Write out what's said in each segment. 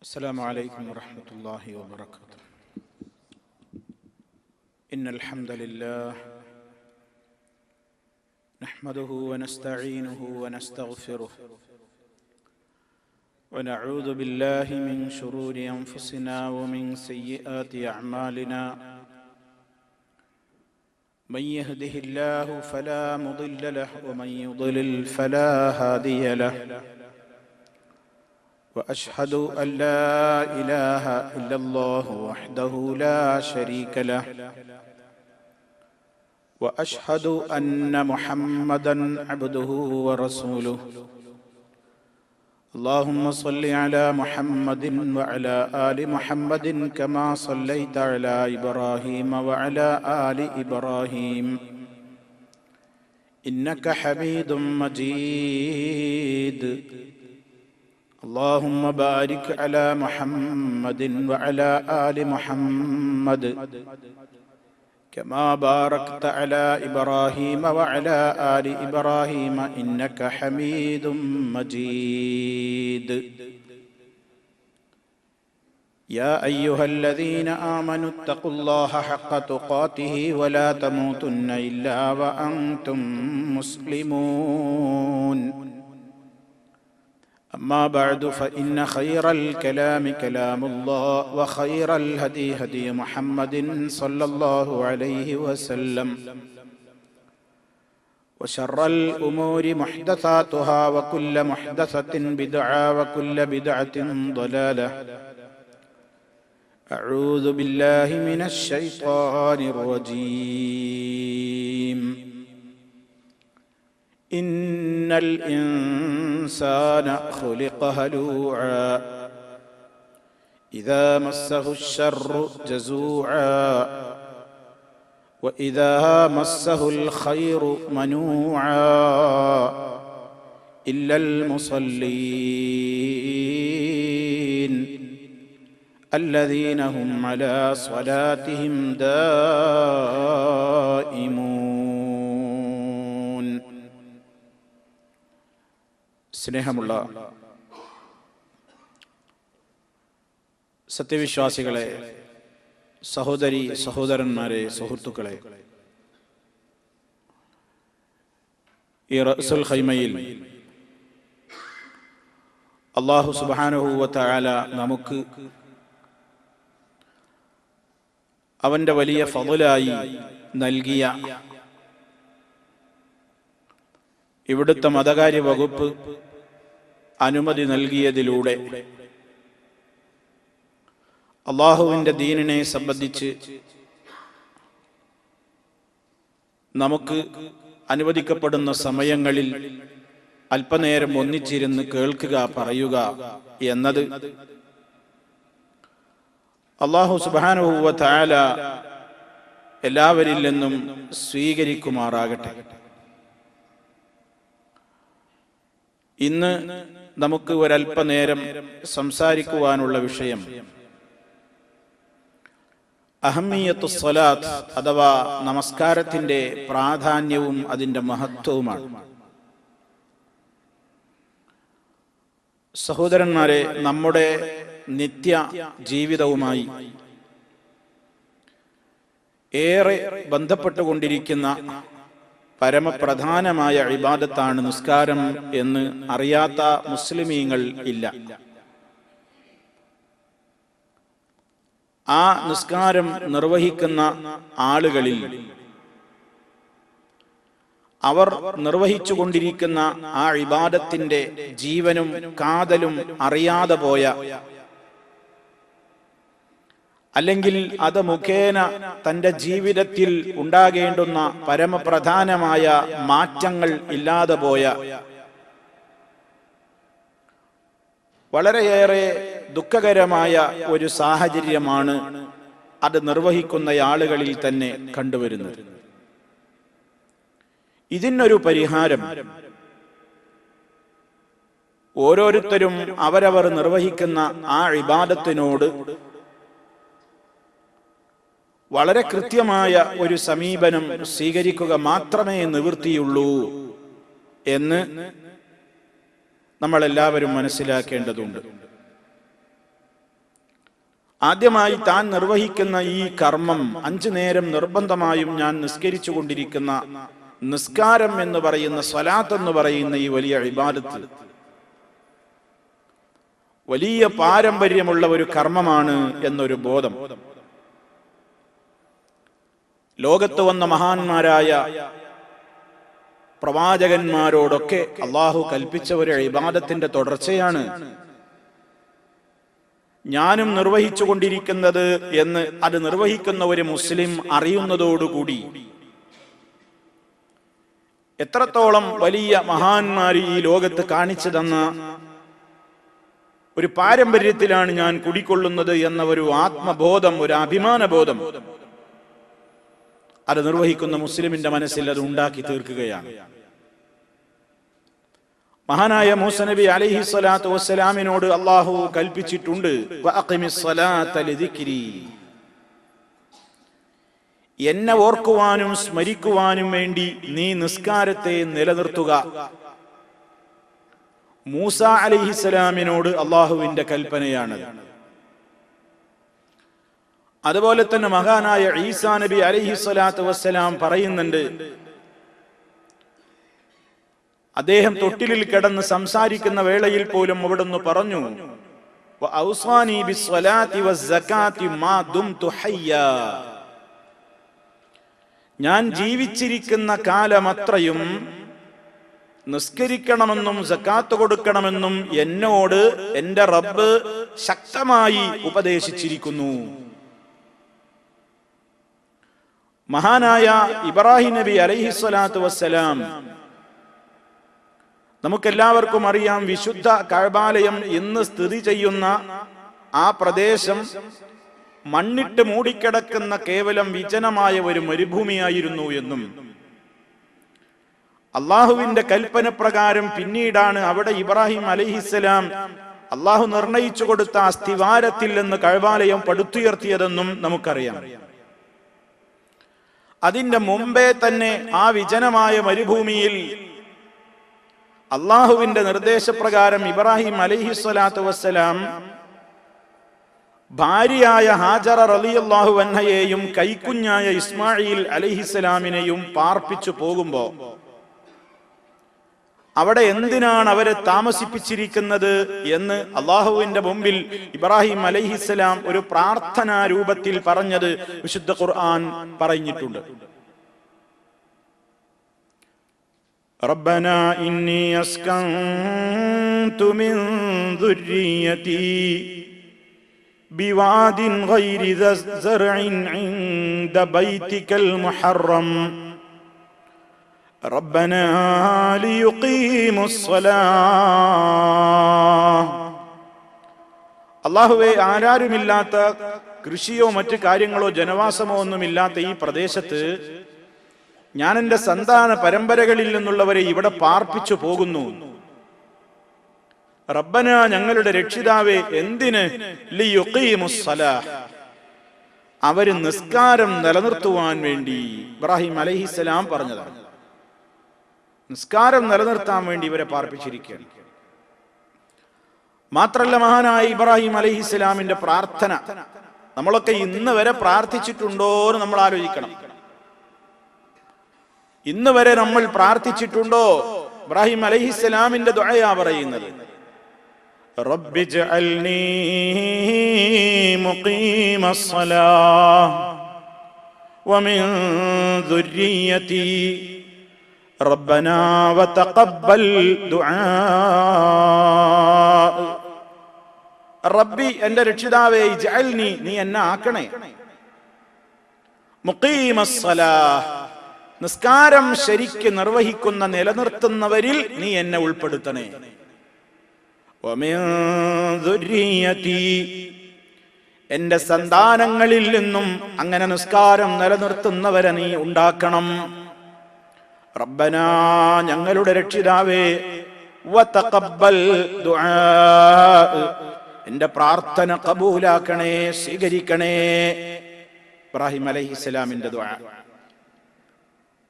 السلام عليكم ورحمة الله وبركاته. إن الحمد لله نحمده ونستعينه ونستغفره ونعوذ بالله من شرور أنفسنا ومن سيئات أعمالنا. من يهده الله فلا مضل له ومن يضلل فلا هادي له. وأشهد أن لا إله إلا الله وحده لا شريك له. وأشهد أن محمدا عبده ورسوله. اللهم صل على محمد وعلى آل محمد كما صليت على إبراهيم وعلى آل إبراهيم إنك حميد مجيد. اللهم بارك على محمد وعلى آل محمد كما باركت على إبراهيم وعلى آل إبراهيم إنك حميد مجيد. يا أيها الذين آمنوا اتقوا الله حق تقاته ولا تموتن إلا وأنتم مسلمون. أما بعد فإن خير الكلام كلام الله وخير الهدي هدي محمد صلى الله عليه وسلم وشر الأمور محدثاتها وكل محدثة بدعة وكل بدعة ضلالة. أعوذ بالله من الشيطان الرجيم. إن الإنسان خلق هلوعا إذا مسه الشر جزوعا وإذا مسه الخير منوعا إلا المصلين الذين هم على صلاتهم دائمون. സ്നേഹമുള്ള സത്യവിശ്വാസികളെ, സഹോദരി സഹോദരന്മാരെ, സുഹൃത്തുക്കളെ, ഈ റഅ്സുൽ ഖൈമയിൽ അല്ലാഹു സുബ്ഹാനഹു വ തആല നമുക്ക് അവന്റെ വലിയ ഫളലായി നൽകിയ ഇവിടുത്തെ മതകാര്യ വകുപ്പ് അനുമതി നൽകിയതിലൂടെ അള്ളാഹുവിൻ്റെ ദീനിനെ സംബന്ധിച്ച് നമുക്ക് അനുവദിക്കപ്പെടുന്ന സമയങ്ങളിൽ അല്പനേരം ഒന്നിച്ചിരുന്ന് കേൾക്കുക, പറയുക എന്നത് അല്ലാഹു സുബ്ഹാനഹു വ തആല എല്ലാവരിൽ നിന്നും സ്വീകരിക്കുമാറാകട്ടെ. ഇന്ന് നമുക്ക് ഒരല്പനേരം സംസാരിക്കുവാനുള്ള വിഷയം അഹമ്മിയത്തു സ്വലാത്ത് അഥവാ നമസ്കാരത്തിന്റെ പ്രാധാന്യവും അതിന്റെ മഹത്വവുമാണ്. സഹോദരന്മാരെ, നമ്മുടെ നിത്യ ജീവിതവുമായി ഏറെ ബന്ധപ്പെട്ടുകൊണ്ടിരിക്കുന്ന പരമപ്രധാനമായ ഇബാദത്താണ് നിസ്കാരം എന്ന് അറിയാത്ത മുസ്ലിമീങ്ങൾ ഇല്ല. ആ നിസ്കാരം നിർവഹിക്കുന്ന ആളുകളിൽ അവർ നിർവഹിച്ചുകൊണ്ടിരിക്കുന്ന ആ ഇബാദത്തിന്റെ ജീവനും കാതലും അറിയാതെ പോയ, അല്ലെങ്കിൽ അത് മുഖേന തന്റെ ജീവിതത്തിൽ ഉണ്ടാകേണ്ടുന്ന പരമപ്രധാനമായ മാറ്റങ്ങൾ ഇല്ലാതെ പോയ, വളരെയേറെ ദുഃഖകരമായ ഒരു സാഹചര്യമാണ് അത് നിർവഹിക്കുന്ന ആളുകളിൽ തന്നെ കണ്ടുവരുന്നത്. ഇതിനൊരു പരിഹാരം ഓരോരുത്തരും അവരവർ നിർവഹിക്കുന്ന ആ ഇബാദത്തിനോട് വളരെ കൃത്യമായ ഒരു സമീപനം സ്വീകരിക്കുക മാത്രമേ നിവൃത്തിയുള്ളൂ എന്ന് നമ്മളെല്ലാവരും മനസ്സിലാക്കേണ്ടതുണ്ട്. ആദ്യമായി താൻ നിർവഹിക്കുന്ന ഈ കർമ്മം 5 നേരം നിർബന്ധമായും ഞാൻ നിസ്കരിച്ചു കൊണ്ടിരിക്കുന്ന നിസ്കാരം എന്ന് പറയുന്ന സ്വലാത്ത് എന്ന് പറയുന്ന ഈ വലിയ ഇബാദത്ത് വലിയ പാരമ്പര്യമുള്ള ഒരു കർമ്മമാണ് എന്നൊരു ബോധം ലോകത്ത് വന്ന മഹാന്മാരായ പ്രവാചകന്മാരോടൊക്കെ അള്ളാഹു കൽപ്പിച്ച ഒരു ഇബാദത്തിന്റെ തുടർച്ചയാണ് ഞാനും നിർവഹിച്ചു കൊണ്ടിരിക്കുന്നത് എന്ന് അത് നിർവഹിക്കുന്ന ഒരു മുസ്ലിം അറിയുന്നതോടുകൂടി എത്രത്തോളം വലിയ മഹാന്മാർ ഈ ലോകത്ത് കാണിച്ചു തന്ന ഒരു പാരമ്പര്യത്തിലാണ് ഞാൻ കുടികൊള്ളുന്നത് എന്ന ഒരു ആത്മബോധം, ഒരു അഭിമാനബോധം അത് നിർവഹിക്കുന്ന മുസ്ലിമിന്റെ മനസ്സിൽ അത് ഉണ്ടാക്കി തീർക്കുകയാണ്. മഹാനായ മൂസ നബി അലൈഹി സ്വലാത്തു വസ്സലാമിനോട് അള്ളാഹു കൽപ്പിച്ചിട്ടുണ്ട്, വഅഖിമിസ് സ്വലാത്ത ലിദിക്രി, എന്നെ ഓർക്കുവാനും സ്മരിക്കുവാനും വേണ്ടി നീ നിസ്കാരത്തെ നിലനിർത്തുക. മൂസ അലൈഹിസ്സലാമിനോട് അള്ളാഹുവിന്റെ കൽപ്പനയാണ്. അതുപോലെ തന്നെ മഹാനായ ഈസാ നബി അലൈഹി സ്വലാത്തു വസ്സലാം പറയുന്നുണ്ട്, അദ്ദേഹം തൊട്ടിലിൽ കിടന്ന് സംസാരിക്കുന്ന വേളയിൽ പോലും അവിടുന്ന് പറഞ്ഞു, വഔസാനി ബിസ്സലാത്തി വസ്സകാത്തി മാ ദുംതു ഹയ്യാ, ഞാൻ ജീവിച്ചിരിക്കുന്ന കാലമത്രയും നിസ്കരിക്കണമെന്നും സക്കാത്ത് കൊടുക്കണമെന്നും എന്നോട് എന്റെ റബ്ബ് ശക്തമായി ഉപദേശിച്ചിരിക്കുന്നു. മഹാനായ ഇബ്രാഹിം നബി അലൈഹി സ്വലാത്തു വസ്സലാം, നമുക്കെല്ലാവർക്കും അറിയാം, വിശുദ്ധ കഅബാലയം ഇന്ന് സ്ഥിതി ചെയ്യുന്ന ആ പ്രദേശം മണ്ണിട്ട് മൂടിക്കിടക്കുന്ന കേവലം വിജനമായ ഒരു മരുഭൂമിയായിരുന്നു എന്നും അള്ളാഹുവിന്റെ കൽപ്പന പ്രകാരം പിന്നീടാണ് അവിടെ ഇബ്രാഹിം അലൈഹിസ്സലാം അള്ളാഹു നിർണയിച്ചു കൊടുത്ത അസ്ഥിവാരത്തിൽ നിന്ന് കഅബാലയം പടുത്തുയർത്തിയതെന്നും നമുക്കറിയാം. അതിന്റെ മുമ്പേ തന്നെ ആ വിജനമായ മരുഭൂമിയിൽ അള്ളാഹുവിന്റെ നിർദ്ദേശപ്രകാരം ഇബ്രാഹിം അലൈഹിസ്സലാത്തു വസ്സലാം ഭാര്യയായ ഹാജറ റളിയല്ലാഹു അൻഹയെയും കൈക്കുഞ്ഞായ ഇസ്മായിൽ അലൈഹിസ്സലാമിനെയും പാർപ്പിച്ചു പോകുമ്പോ അവിടെ എന്തിനാണ് അവരെ താമസിപ്പിച്ചിരിക്കുന്നത് എന്ന് അള്ളാഹുവിന്റെ മുമ്പിൽ ഇബ്രാഹിം അലൈഹിസ്സലാം ഒരു പ്രാർത്ഥനാ രൂപത്തിൽ പറഞ്ഞത് വിശുദ്ധ ഖുർആൻ പറഞ്ഞിട്ടുണ്ട്. റബ്ബനാ ഇന്നി അസ്കൻതു മിൻ ദുർരിയതി ബിവാദിൻ ഗൈരി ദസ്സർഇൻ ഇൻദ ബൈതികൽ മുഹറം റബ്ബനാ ലിയുഖീമുസ് സ്വലാഹ്. അല്ലാഹുവേ, ആരാരുമില്ലാത്ത കൃഷിയോ മറ്റു കാര്യങ്ങളോ ജനവാസമോ ഒന്നുമില്ലാത്ത ഈ പ്രദേശത്ത് ഞാൻ എൻ്റെ സന്താന പരമ്പരകളിൽ നിന്നുള്ളവരെ ഇവിടെ പാർപ്പിച്ചു പോകുന്നു. റബ്ബന, ഞങ്ങളുടെ രക്ഷിതാവേ, എന്തിന്? ലിയുഖീമുസ് സ്വലാഹ്, അവര് നിസ്കാരം നിലനിർത്തുവാൻ വേണ്ടി. ഇബ്രാഹിം അലൈഹിസ്സലാം പറഞ്ഞതാണ്, നിസ്കാരം നിലനിർത്താൻ വേണ്ടി ഇവരെ പാർപ്പിച്ചിരിക്കുകയാണ്. മാത്രല്ല, മഹാനായ ഇബ്രാഹിം അലൈഹിസ്സലാമിന്റെ പ്രാർത്ഥന നമ്മളൊക്കെ ഇന്ന് വരെ പ്രാർത്ഥിച്ചിട്ടുണ്ടോ എന്ന് നമ്മൾ ആലോചിക്കണം. ഇന്ന് വരെ നമ്മൾ പ്രാർത്ഥിച്ചിട്ടുണ്ടോ? ഇബ്രാഹിം അലൈഹിസ്സലാമിന്റെ ദുആയാ പറയുന്നത്, റബ്ബി ജഅൽനീ മുഖീമസ് സ്വലാഹ് വമിൻ ദുർരിയതി റബ്ബനാ വതഖബ്ബൽ ദുആ. റബ്ബി, എന്റെ രക്ഷിതാവേ, ഇജ്അൽനി, നീ എന്നെ ആക്കണേ, മുഖീമസ് സ്വലാഹ്, നിസ്കാരം ശരിക്ക് നിർവഹിക്കുന്ന നിലനിർത്തുന്നവരിൽ നീ എന്നെ ഉൾപ്പെടുത്തണേ. വമിൻ ദുർരിയതി, എന്റെ സന്താനങ്ങളിൽ നിന്നും അങ്ങനെ നിസ്കാരം നിലനിർത്തുന്നവരെ നീ ഉണ്ടാക്കണം. റബ്ബനാ, ഞങ്ങളുടെ രക്ഷിതാവേ, വതഖബ്ബൽ ദുആ, എന്റെ പ്രാർത്ഥന കബൂലാക്കണേ, സ്വീകരിക്കണേ. ഇബ്രാഹിം അലൈഹിസ്സലാമിന്റെ ദുആ.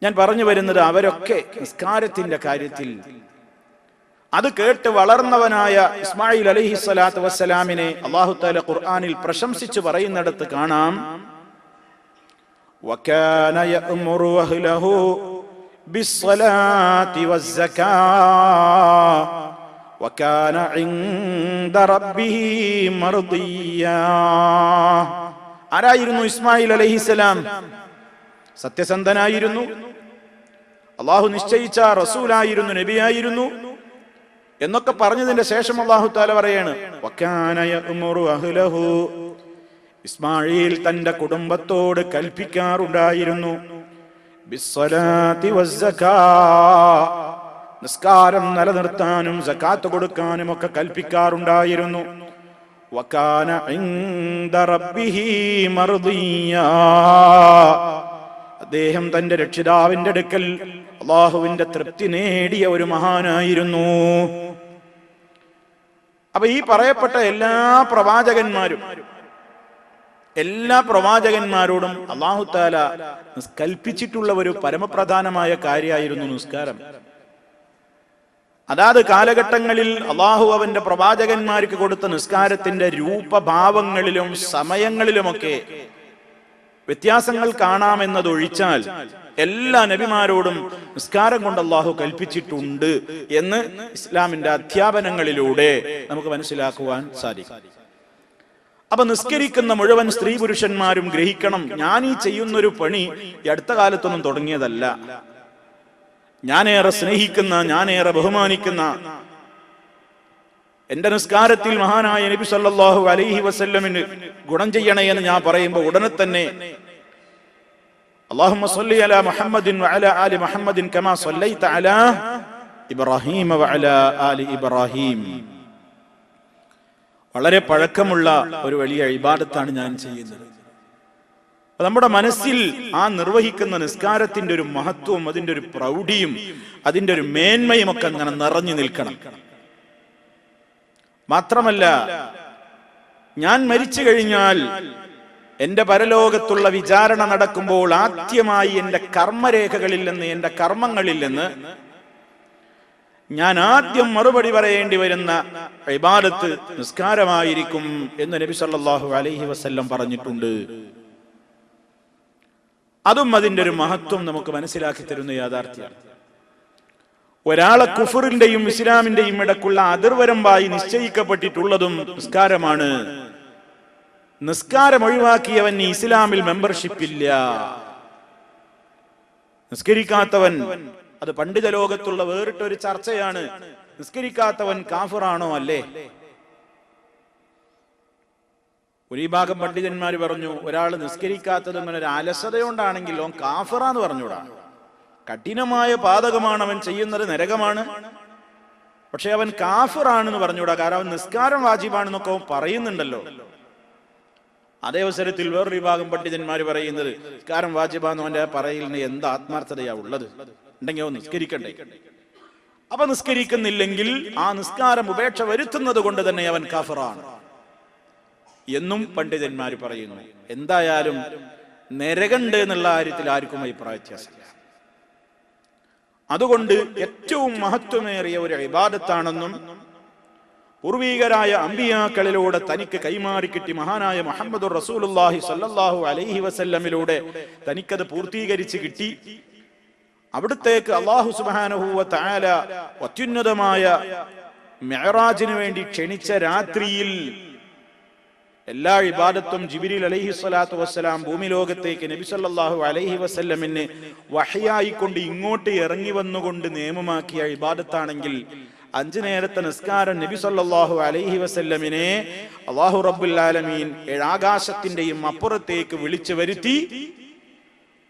ഞാൻ പറഞ്ഞു വരുന്നത്, അവരൊക്കെ നിസ്കാരത്തിന്റെ കാര്യത്തിൽ അത് കേട്ട് വളർന്നവനായ ഇസ്മായിൽ അലൈഹിസ്സലാത്തു വസ്സലാമിനെ അല്ലാഹു തആല ഖുർആനിൽ പ്രശംസിച്ചു പറയുന്നിടത്ത് കാണാം, വകാന യഅ്മുറു അഹ്ലഹു ബിസ്സലാത്തി വസ്സകാ വകാന ഇൻദ റബ്ബിഹി മർദിയ്യാ. ആരായിരുന്നു ഇസ്മായിൽ അലൈഹിസ്സലാം? സത്യസന്ധനായിരുന്നു, അള്ളാഹു നിശ്ചയിച്ച റസൂലായിരുന്നു, നബിയായിരുന്നു എന്നൊക്കെ പറഞ്ഞതിന്റെ ശേഷം അല്ലാഹു തആല പറയാണ്, വകാന യഅ്മുറു അഹ്ലഹു, ഇസ്മായിൽ തന്റെ കുടുംബത്തോട് കൽപ്പിക്കാറുണ്ടായിരുന്നു, ബിസ്സലാത്തി വസ്സകാ, നിസ്കാരം നിലനിർത്താനും സകാത്ത് കൊടുക്കാനും ഒക്കെ കൽപ്പിക്കാറുണ്ടായിരുന്നു. വകാന ഇൻദ റബ്ബിഹി മർദിയ്യാ, അദ്ദേഹം തന്റെ രക്ഷിതാവിന്റെ അടുക്കൽ അള്ളാഹുവിന്റെ തൃപ്തി നേടിയ ഒരു മഹാനായിരുന്നു. അപ്പൊ ഈ പറയപ്പെട്ട എല്ലാ പ്രവാചകന്മാരോടും അല്ലാഹു തആല കൽപ്പിച്ചിട്ടുള്ള ഒരു പരമപ്രധാനമായ കാര്യമായിരുന്നു നിസ്കാരം. അതാത് കാലഘട്ടങ്ങളിൽ അള്ളാഹു അവന്റെ പ്രവാചകന്മാർക്ക് കൊടുത്ത നിസ്കാരത്തിന്റെ രൂപഭാവങ്ങളിലും സമയങ്ങളിലുമൊക്കെ വ്യത്യാസങ്ങൾ കാണാമെന്നതൊഴിച്ചാൽ എല്ലാ നബിമാരോടും നിസ്കാരം കൊണ്ട് അള്ളാഹു കൽപ്പിച്ചിട്ടുണ്ട് എന്ന് ഇസ്ലാമിന്റെ അധ്യാപനങ്ങളിലൂടെ നമുക്ക് മനസ്സിലാക്കുവാൻ സാധിക്കും. അപ്പൊ നിസ്കരിക്കുന്ന മുഴുവൻ സ്ത്രീ പുരുഷന്മാരും ഗ്രഹിക്കണം, ഞാൻ ഈ ചെയ്യുന്നൊരു പണി ഈ അടുത്ത കാലത്തൊന്നും തുടങ്ങിയതല്ല. ഞാനേറെ സ്നേഹിക്കുന്ന, ഞാനേറെ ബഹുമാനിക്കുന്ന എന്റെ നിസ്കാരത്തിൽ മഹാനായ നബി സല്ലല്ലാഹു അലൈഹി വസല്ലമിന് ഗുണം ചെയ്യണേ എന്ന് ഞാൻ പറയുമ്പോൾ ഉടനെ തന്നെ അല്ലാഹുമ്മ സ്വല്ലി അലാ മുഹമ്മദിൻ വഅലാ ആലി മുഹമ്മദിൻ കമാ സ്വല്ലൈത അലാ ഇബ്രാഹീം വഅലാ ആലി ഇബ്രാഹീം. വളരെ പഴക്കമുള്ള ഒരു വലിയ ഇബാദത്താണ് ഞാൻ ചെയ്യുന്നത്. നമ്മുടെ മനസ്സിൽ ആ നിർവഹിക്കുന്ന നിസ്കാരത്തിന്റെ ഒരു മഹത്വവും അതിന്റെ ഒരു പ്രൗഢിയും അതിന്റെ ഒരു മേന്മയും ഒക്കെ അങ്ങനെ നിറഞ്ഞു നിൽക്കണം. മാത്രമല്ല, ഞാൻ മരിച്ചു കഴിഞ്ഞാൽ എന്റെ പരലോകത്തുള്ള വിചാരണ നടക്കുമ്പോൾ ആദ്യമായി എന്റെ കർമ്മരേഖകളിൽ നിന്ന്, എന്റെ കർമ്മങ്ങളിൽ നിന്ന് ഞാൻ ആദ്യം മറുപടി പറയേണ്ടി വരുന്ന ഇബാദത്ത് നിസ്കാരമായിരിക്കും എന്ന് നബി സല്ലല്ലാഹു അലൈഹി വസല്ലം പറഞ്ഞിട്ടുണ്ട്. അതും അതിന്റെ ഒരു മഹത്വം നമുക്ക് മനസ്സിലാക്കി തരുന്ന യാഥാർത്ഥ്യമാണ്. ഒരാളെ കുഫറിന്റെയും ഇസ്ലാമിന്റെയും ഇടക്കുള്ള അതിർവരമ്പായി നിശ്ചയിക്കപ്പെട്ടിട്ടുള്ളതും നിസ്കാരമാണ്. നിസ്കാരം ഒഴിവാക്കിയവൻ ഇസ്ലാമിൽ മെമ്പർഷിപ്പില്ല. നിസ്കരിക്കാത്തവൻ, അത് പണ്ഡിത ലോകത്തുള്ള വേറിട്ടൊരു ചർച്ചയാണ്, നിസ്കരിക്കാത്തവൻ കാഫിറാണോ അല്ലേ? ഒരു വിഭാഗം പണ്ഡിതന്മാര് പറഞ്ഞു, ഒരാൾ നിസ്കരിക്കാത്തത് ഇങ്ങനെ ഒരു അലസതയോണ്ടാണെങ്കിൽ ഓൻ കാഫിറാന്ന് പറഞ്ഞൂടാ. കഠിനമായ പാതകമാണ് അവൻ ചെയ്യുന്നത്, നരകമാണ്. പക്ഷെ അവൻ കാഫിറാണെന്ന് പറഞ്ഞൂടാ, കാരണം അവൻ നിസ്കാരം വാജിബാണെന്നൊക്കെ അവൻ പറയുന്നുണ്ടല്ലോ. അതേ അവസരത്തിൽ വേറൊരു വിഭാഗം പണ്ഡിതന്മാർ പറയുന്നത്, നിസ്കാരം വാജിബാന്ന് അവന്റെ പറയലിന് എന്ത് ആത്മാർത്ഥതയാ ഉള്ളത്? ഉണ്ടെങ്കിൽ അവൻ നിസ്കരിക്കണ്ടേ? അപ്പൊ നിസ്കരിക്കുന്നില്ലെങ്കിൽ ആ നിസ്കാരം ഉപേക്ഷ വരുത്തുന്നത് കൊണ്ട് തന്നെ അവൻ കാഫിറാണ് എന്നും പണ്ഡിതന്മാർ പറയുന്നു. എന്തായാലും നരകണ്ട് എന്നുള്ള കാര്യത്തിൽ ആർക്കും അഭിപ്രായ വ്യത്യാസമില്ല. അതുകൊണ്ട് ഏറ്റവും മഹത്വമേറിയ ഒരു ഇബാദത്താണെന്നും പൂർവീകരായ അമ്പിയാക്കളിലൂടെ തനിക്ക് കൈമാറി കിട്ടി മഹാനായ മുഹമ്മദുർ റസൂലുള്ളാഹി സ്വല്ലല്ലാഹു അലൈഹി വസല്ലമിലൂടെ തനിക്കത് പൂർത്തീകരിച്ച് കിട്ടി. അവിടത്തേക്ക് അല്ലാഹു സുബ്ഹാനഹു വ തആല അത്യുന്നതമായ മിഅ്റാജിന് വേണ്ടി ക്ഷണിച്ച രാത്രിയിൽ എല്ലാ ഇബാദത്തും ജിബ്രീൽ അലൈഹിസ്സലാത്തു വസ്സലാം ഭൂമി ലോകത്തേക്ക് നബി സല്ലല്ലാഹു അലൈഹി വസല്ലമിനെ വഹയായിക്കൊണ്ട് ഇങ്ങോട്ട് ഇറങ്ങി വന്നുകൊണ്ട് നിയമമാക്കിയ ഇബാദത്താണെങ്കിൽ 5 നേരത്തെ നിസ്കാരം നബി സല്ലല്ലാഹു അലൈഹി വസല്ലമിനെ അല്ലാഹു റബ്ബുൽ ആലമീൻ ആകാശത്തിന്റെയും അപ്പുറത്തേക്ക് വിളിച്ചു വരുത്തി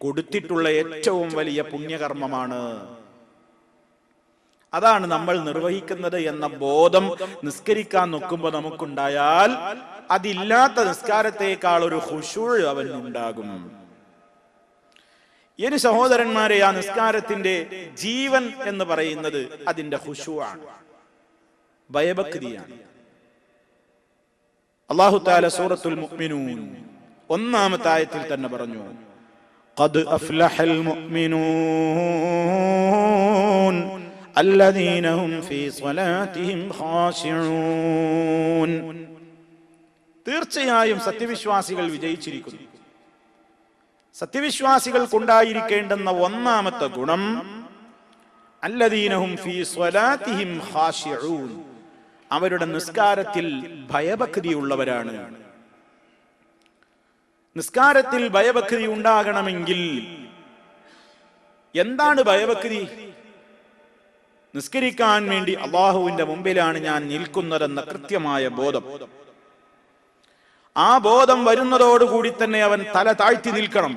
കൊടുത്തിട്ടുള്ള ഏറ്റവും വലിയ പുണ്യകർമ്മമാണ്. അതാണ് നമ്മൾ നിർവഹിക്കുന്നത് എന്ന ബോധം നിസ്കരിക്കാൻ നോക്കുമ്പോൾ നമുക്കുണ്ടായാൽ അതില്ലാത്ത നിസ്കാരത്തേക്കാൾ ഒരു ഖുശൂഅ് അവനുണ്ടാകും. ഇനി സഹോദരന്മാരെ, ആ നിസ്കാരത്തിന്റെ ജീവൻ എന്ന് പറയുന്നത് അതിന്റെ ഖുശൂഅാണ്, ഭയഭക്തിയാണ്. അല്ലാഹു തആല സൂറത്തുൽ മുഅ്മിനൂൻ 1-ാമത്തെ ആയത്തിൽ തന്നെ പറഞ്ഞു, ഖദ് അഫ്ലഹൽ മുഅ്മിനൂൻ, الذين هم في صلاتهم خاشعون. തീർച്ചയായും സത്യവിശ്വാസികൾ വിജയിച്ചിരിക്കുന്നു. സത്യവിശ്വാസികൾക്കുണ്ടായിരിക്കേണ്ടുന്ന ഒന്നാമത്തെ ഗുണം അല്ലദീനഹും ഫീ സ്വലാത്തിഹിം ഖാശിഊൻ, അവരുടെ നിസ്കാരത്തിൽ ഭയഭക്തിയുള്ളവരാണ്. നിസ്കാരത്തിൽ ഭയഭക്തി ഉണ്ടാകണമെങ്കിൽ എന്താണ് ഭയഭക്തി? നിസ്കരിക്കാൻ വേണ്ടി അല്ലാഹുവിന്റെ മുമ്പിലാണ് ഞാൻ നിൽക്കുന്നതെന്ന കൃത്യമായ ബോധം. ആ ബോധം വരുന്നതോടുകൂടി തന്നെ അവൻ തല താഴ്ത്തി നിൽക്കണം.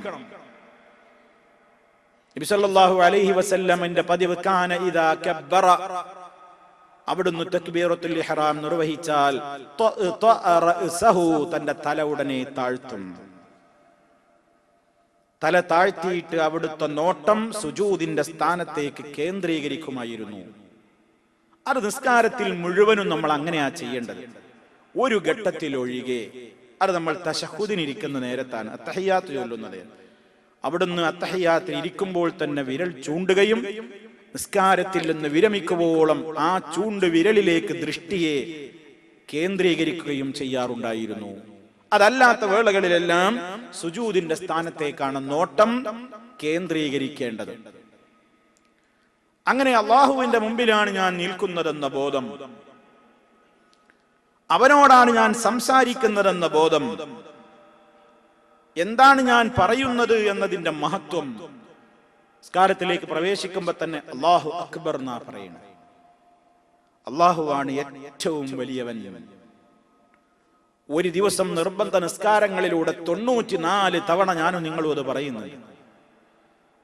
നബി സല്ലല്ലാഹു അലൈഹി വസല്ലമിന്റെ പതിവ് കാന ഇദാ കബ്ബറ, അവിടുന്ന് തക്ബീറത്തുൽ ഇഹ്റാം നിർവഹിച്ചാൽ റഅസഹു, തന്റെ തല ഉടനെ താഴ്ത്തും. തല താഴ്ത്തിയിട്ട് അവിടുത്തെ നോട്ടം സുജൂദിന്റെ സ്ഥാനത്തേക്ക് കേന്ദ്രീകരിക്കുമായിരുന്നു. അത് നിസ്കാരത്തിൽ മുഴുവനും നമ്മൾ അങ്ങനെയാ ചെയ്യേണ്ടത്. ഒരു ഘട്ടത്തിൽ ഒഴികെ, അത് നമ്മൾ തശഹുദിനിരിക്കുന്ന നേരത്താണ്, അത്തഹിയാത്ത് ചൊല്ലുന്നത്. അവിടുന്ന് അത്തഹിയാത്തിൽ ഇരിക്കുമ്പോൾ തന്നെ വിരൽ ചൂണ്ടുകയും നിസ്കാരത്തിൽ നിന്ന് വിരമിക്കുവോളം ആ ചൂണ്ട് വിരലിലേക്ക് ദൃഷ്ടിയെ കേന്ദ്രീകരിക്കുകയും ചെയ്യാറുണ്ടായിരുന്നു. അതല്ലാത്ത വേളകളിലെല്ലാം സുജൂദിന്റെ സ്ഥാനത്തേക്കാണ് നോട്ടം കേന്ദ്രീകരിക്കേണ്ടത്. അങ്ങനെ അല്ലാഹുവിന്റെ മുമ്പിലാണ് ഞാൻ നിൽക്കുന്നതെന്ന ബോധം, അവനോടാണ് ഞാൻ സംസാരിക്കുന്നതെന്ന ബോധം, എന്താണ് ഞാൻ പറയുന്നത് എന്നതിന്റെ മഹത്വം, നിസ്കാരത്തിലേക്ക് പ്രവേശിക്കുമ്പോൾ തന്നെ അല്ലാഹു അക്ബർ എന്നാ പറയുന്നത്. അല്ലാഹുവാണ് ഏറ്റവും വലിയവൻ. ഒരു ദിവസം നിർബന്ധ നിസ്കാരങ്ങളിലൂടെ 94 തവണ ഞാനും നിങ്ങളും അത് പറയുന്നത്.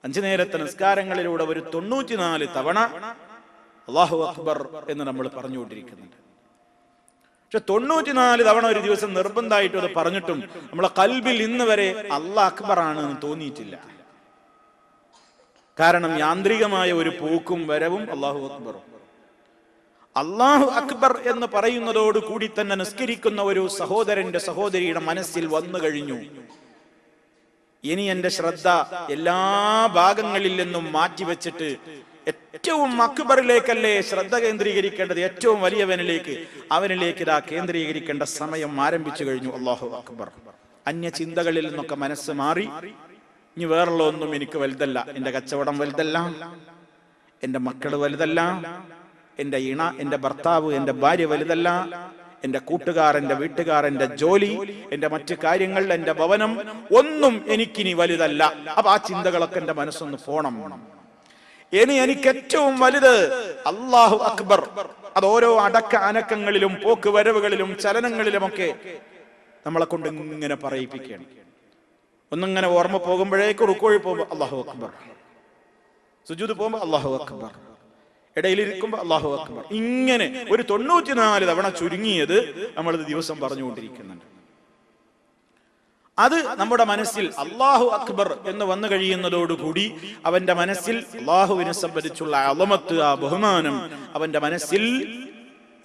5 നേരത്തെ നിസ്കാരങ്ങളിലൂടെ ഒരു 94 തവണ അല്ലാഹു അക്ബർ എന്ന് നമ്മൾ പറഞ്ഞുകൊണ്ടിരിക്കുന്നുണ്ട്. പക്ഷെ 94 തവണ ഒരു ദിവസം നിർബന്ധമായിട്ടും അത് പറഞ്ഞിട്ടും നമ്മളെ ഖൽബിൽ ഇന്ന് വരെ അല്ലാഹു അക്ബർ ആണെന്ന് തോന്നിയിട്ടില്ല. കാരണം യാന്ത്രികമായ ഒരു പോക്കും വരവും അല്ലാഹു അക്ബറും. അല്ലാഹു അക്ബർ എന്ന് പറയുന്നതോട് കൂടി തന്നെ നിസ്കരിക്കുന്ന ഒരു സഹോദരന്റെ സഹോദരിയുടെ മനസ്സിൽ വന്നു കഴിഞ്ഞു, ഇനി എന്റെ ശ്രദ്ധ എല്ലാ ഭാഗങ്ങളിൽ നിന്നും മാറ്റിവെച്ചിട്ട് ഏറ്റവും അക്ബറിലേക്കല്ലേ ശ്രദ്ധ കേന്ദ്രീകരിക്കേണ്ടത്, ഏറ്റവും വലിയവനിലേക്ക്, അവനിലേക്ക് ഇതാ കേന്ദ്രീകരിക്കേണ്ട സമയം ആരംഭിച്ചു കഴിഞ്ഞു. അല്ലാഹു അക്ബർ. അന്യ ചിന്തകളിൽ നിന്നൊക്കെ മനസ്സ് മാറി, ഇനി വേറുള്ള ഒന്നും എനിക്ക് വലുതല്ല, എന്റെ കച്ചവടം വലുതല്ല, എന്റെ മക്കള് വലുതല്ല, എന്റെ ഇണ, എന്റെ ഭർത്താവ്, എന്റെ ഭാര്യ വലുതല്ല, എന്റെ കൂട്ടുകാർ, എന്റെ വീട്ടുകാർ, എന്റെ ജോലി, എന്റെ മറ്റു കാര്യങ്ങൾ, എന്റെ ഭവനം, ഒന്നും എനിക്കിനി വലുതല്ല. അപ്പൊ ആ ചിന്തകളൊക്കെ എന്റെ മനസ്സൊന്ന് പോണം. ഇനി എനിക്ക് ഏറ്റവും വലുത് അല്ലാഹു അക്ബർ. അത് ഓരോ അടക്ക അനക്കങ്ങളിലും പോക്ക് വരവുകളിലും ചലനങ്ങളിലുമൊക്കെ നമ്മളെ കൊണ്ട് ഇങ്ങനെ പറയിപ്പിക്കണം. ഒന്നിങ്ങനെ ഓർമ്മ പോകുമ്പോഴേക്ക് റുക്കോഴി പോകുമ്പോ അല്ലാഹു അക്ബർ, സുജൂദ് പോകുമ്പോ അല്ലാഹു അക്ബർ, ഇടയിലിരിക്കുമ്പോ അല്ലാഹു അക്ബർ. ഇങ്ങനെ ഒരു 94 തവണ ചുരുങ്ങിയത് നമ്മളിത് ദിവസം പറഞ്ഞുകൊണ്ടിരിക്കുന്നുണ്ട്. അത് നമ്മുടെ മനസ്സിൽ അല്ലാഹു അക്ബർ എന്ന് വന്നു കഴിയുന്നതോടുകൂടി അവന്റെ മനസ്സിൽ അല്ലാഹുവിനെ സംബന്ധിച്ചുള്ള അളമത്ത്, ആ ബഹുമാനം അവന്റെ മനസ്സിൽ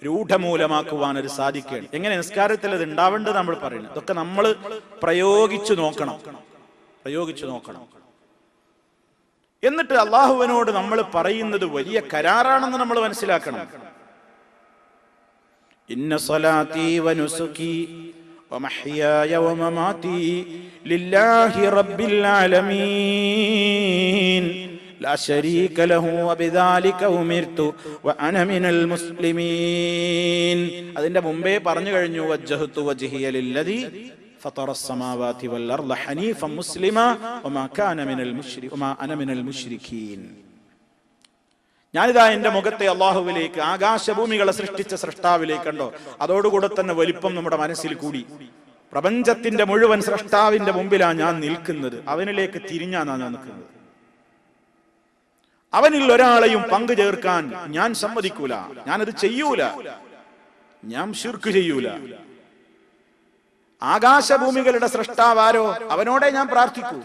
രൂഢമൂലമാക്കുവാൻ അത് സാധിക്കുകയാണ്. എങ്ങനെ നിസ്കാരത്തിൽ അത് ഉണ്ടാവേണ്ടത് നമ്മൾ പറയുന്നത്, ഇതൊക്കെ നമ്മൾ പ്രയോഗിച്ചു നോക്കണം. എന്നിട്ട് അല്ലാഹുവിനോട് നമ്മൾ പറയുന്നത് വലിയ കരാറാണെന്ന് നമ്മൾ മനസ്സിലാക്കണം. ഇന്ന സ്വലാത്തി വനുസുകി വമഹ്യായ വമമാതി ലില്ലാഹി റബ്ബിൽ ആലമീൻ ലാ ശരീക ലഹു വബിദാലിക ഉമിർതു വഅന മിനൽ മുസ്ലിമീൻ. അതിന്റെ മുമ്പേ പറഞ്ഞു കഴിഞ്ഞു, വജ്ജഹ്തു വജ്ഹിയ ലില്ലദി ഫതറ السماوات والارض حنيفا مسلما وما كان من المشركين وما انا من المشركين. ഞാനിതാ എന്റെ മുഖത്തെ അല്ലാഹുവിലേക്ക്, ആകാശഭൂമികളെ സൃഷ്ടിച്ച സൃഷ്ടാവിലേക്ക് കണ്ടോ. അതോടുകൂടെ തന്നെ വലിപ്പം നമ്മുടെ മനസ്സിൽ കൂടി. പ്രപഞ്ചത്തിന്റെ മുഴുവൻ സൃഷ്ടാവിന്റെ മുമ്പിലാണ് ഞാൻ നിൽക്കുന്നത്, അവനിലേക്ക് തിരിഞ്ഞാണ് ഞാൻ നിൽക്കുന്നത്. അവനിൽ ഒരാളെയും പങ്കു ചേർക്കാൻ ഞാൻ സമ്മതിക്കൂല, ഞാനത് ചെയ്യൂല, ഞാൻ ശിർക്ക് ചെയ്യൂല. ആകാശഭൂമികളുടെ സൃഷ്ടാവാരോ അവനോടെ ഞാൻ പ്രാർത്ഥിക്കൂ.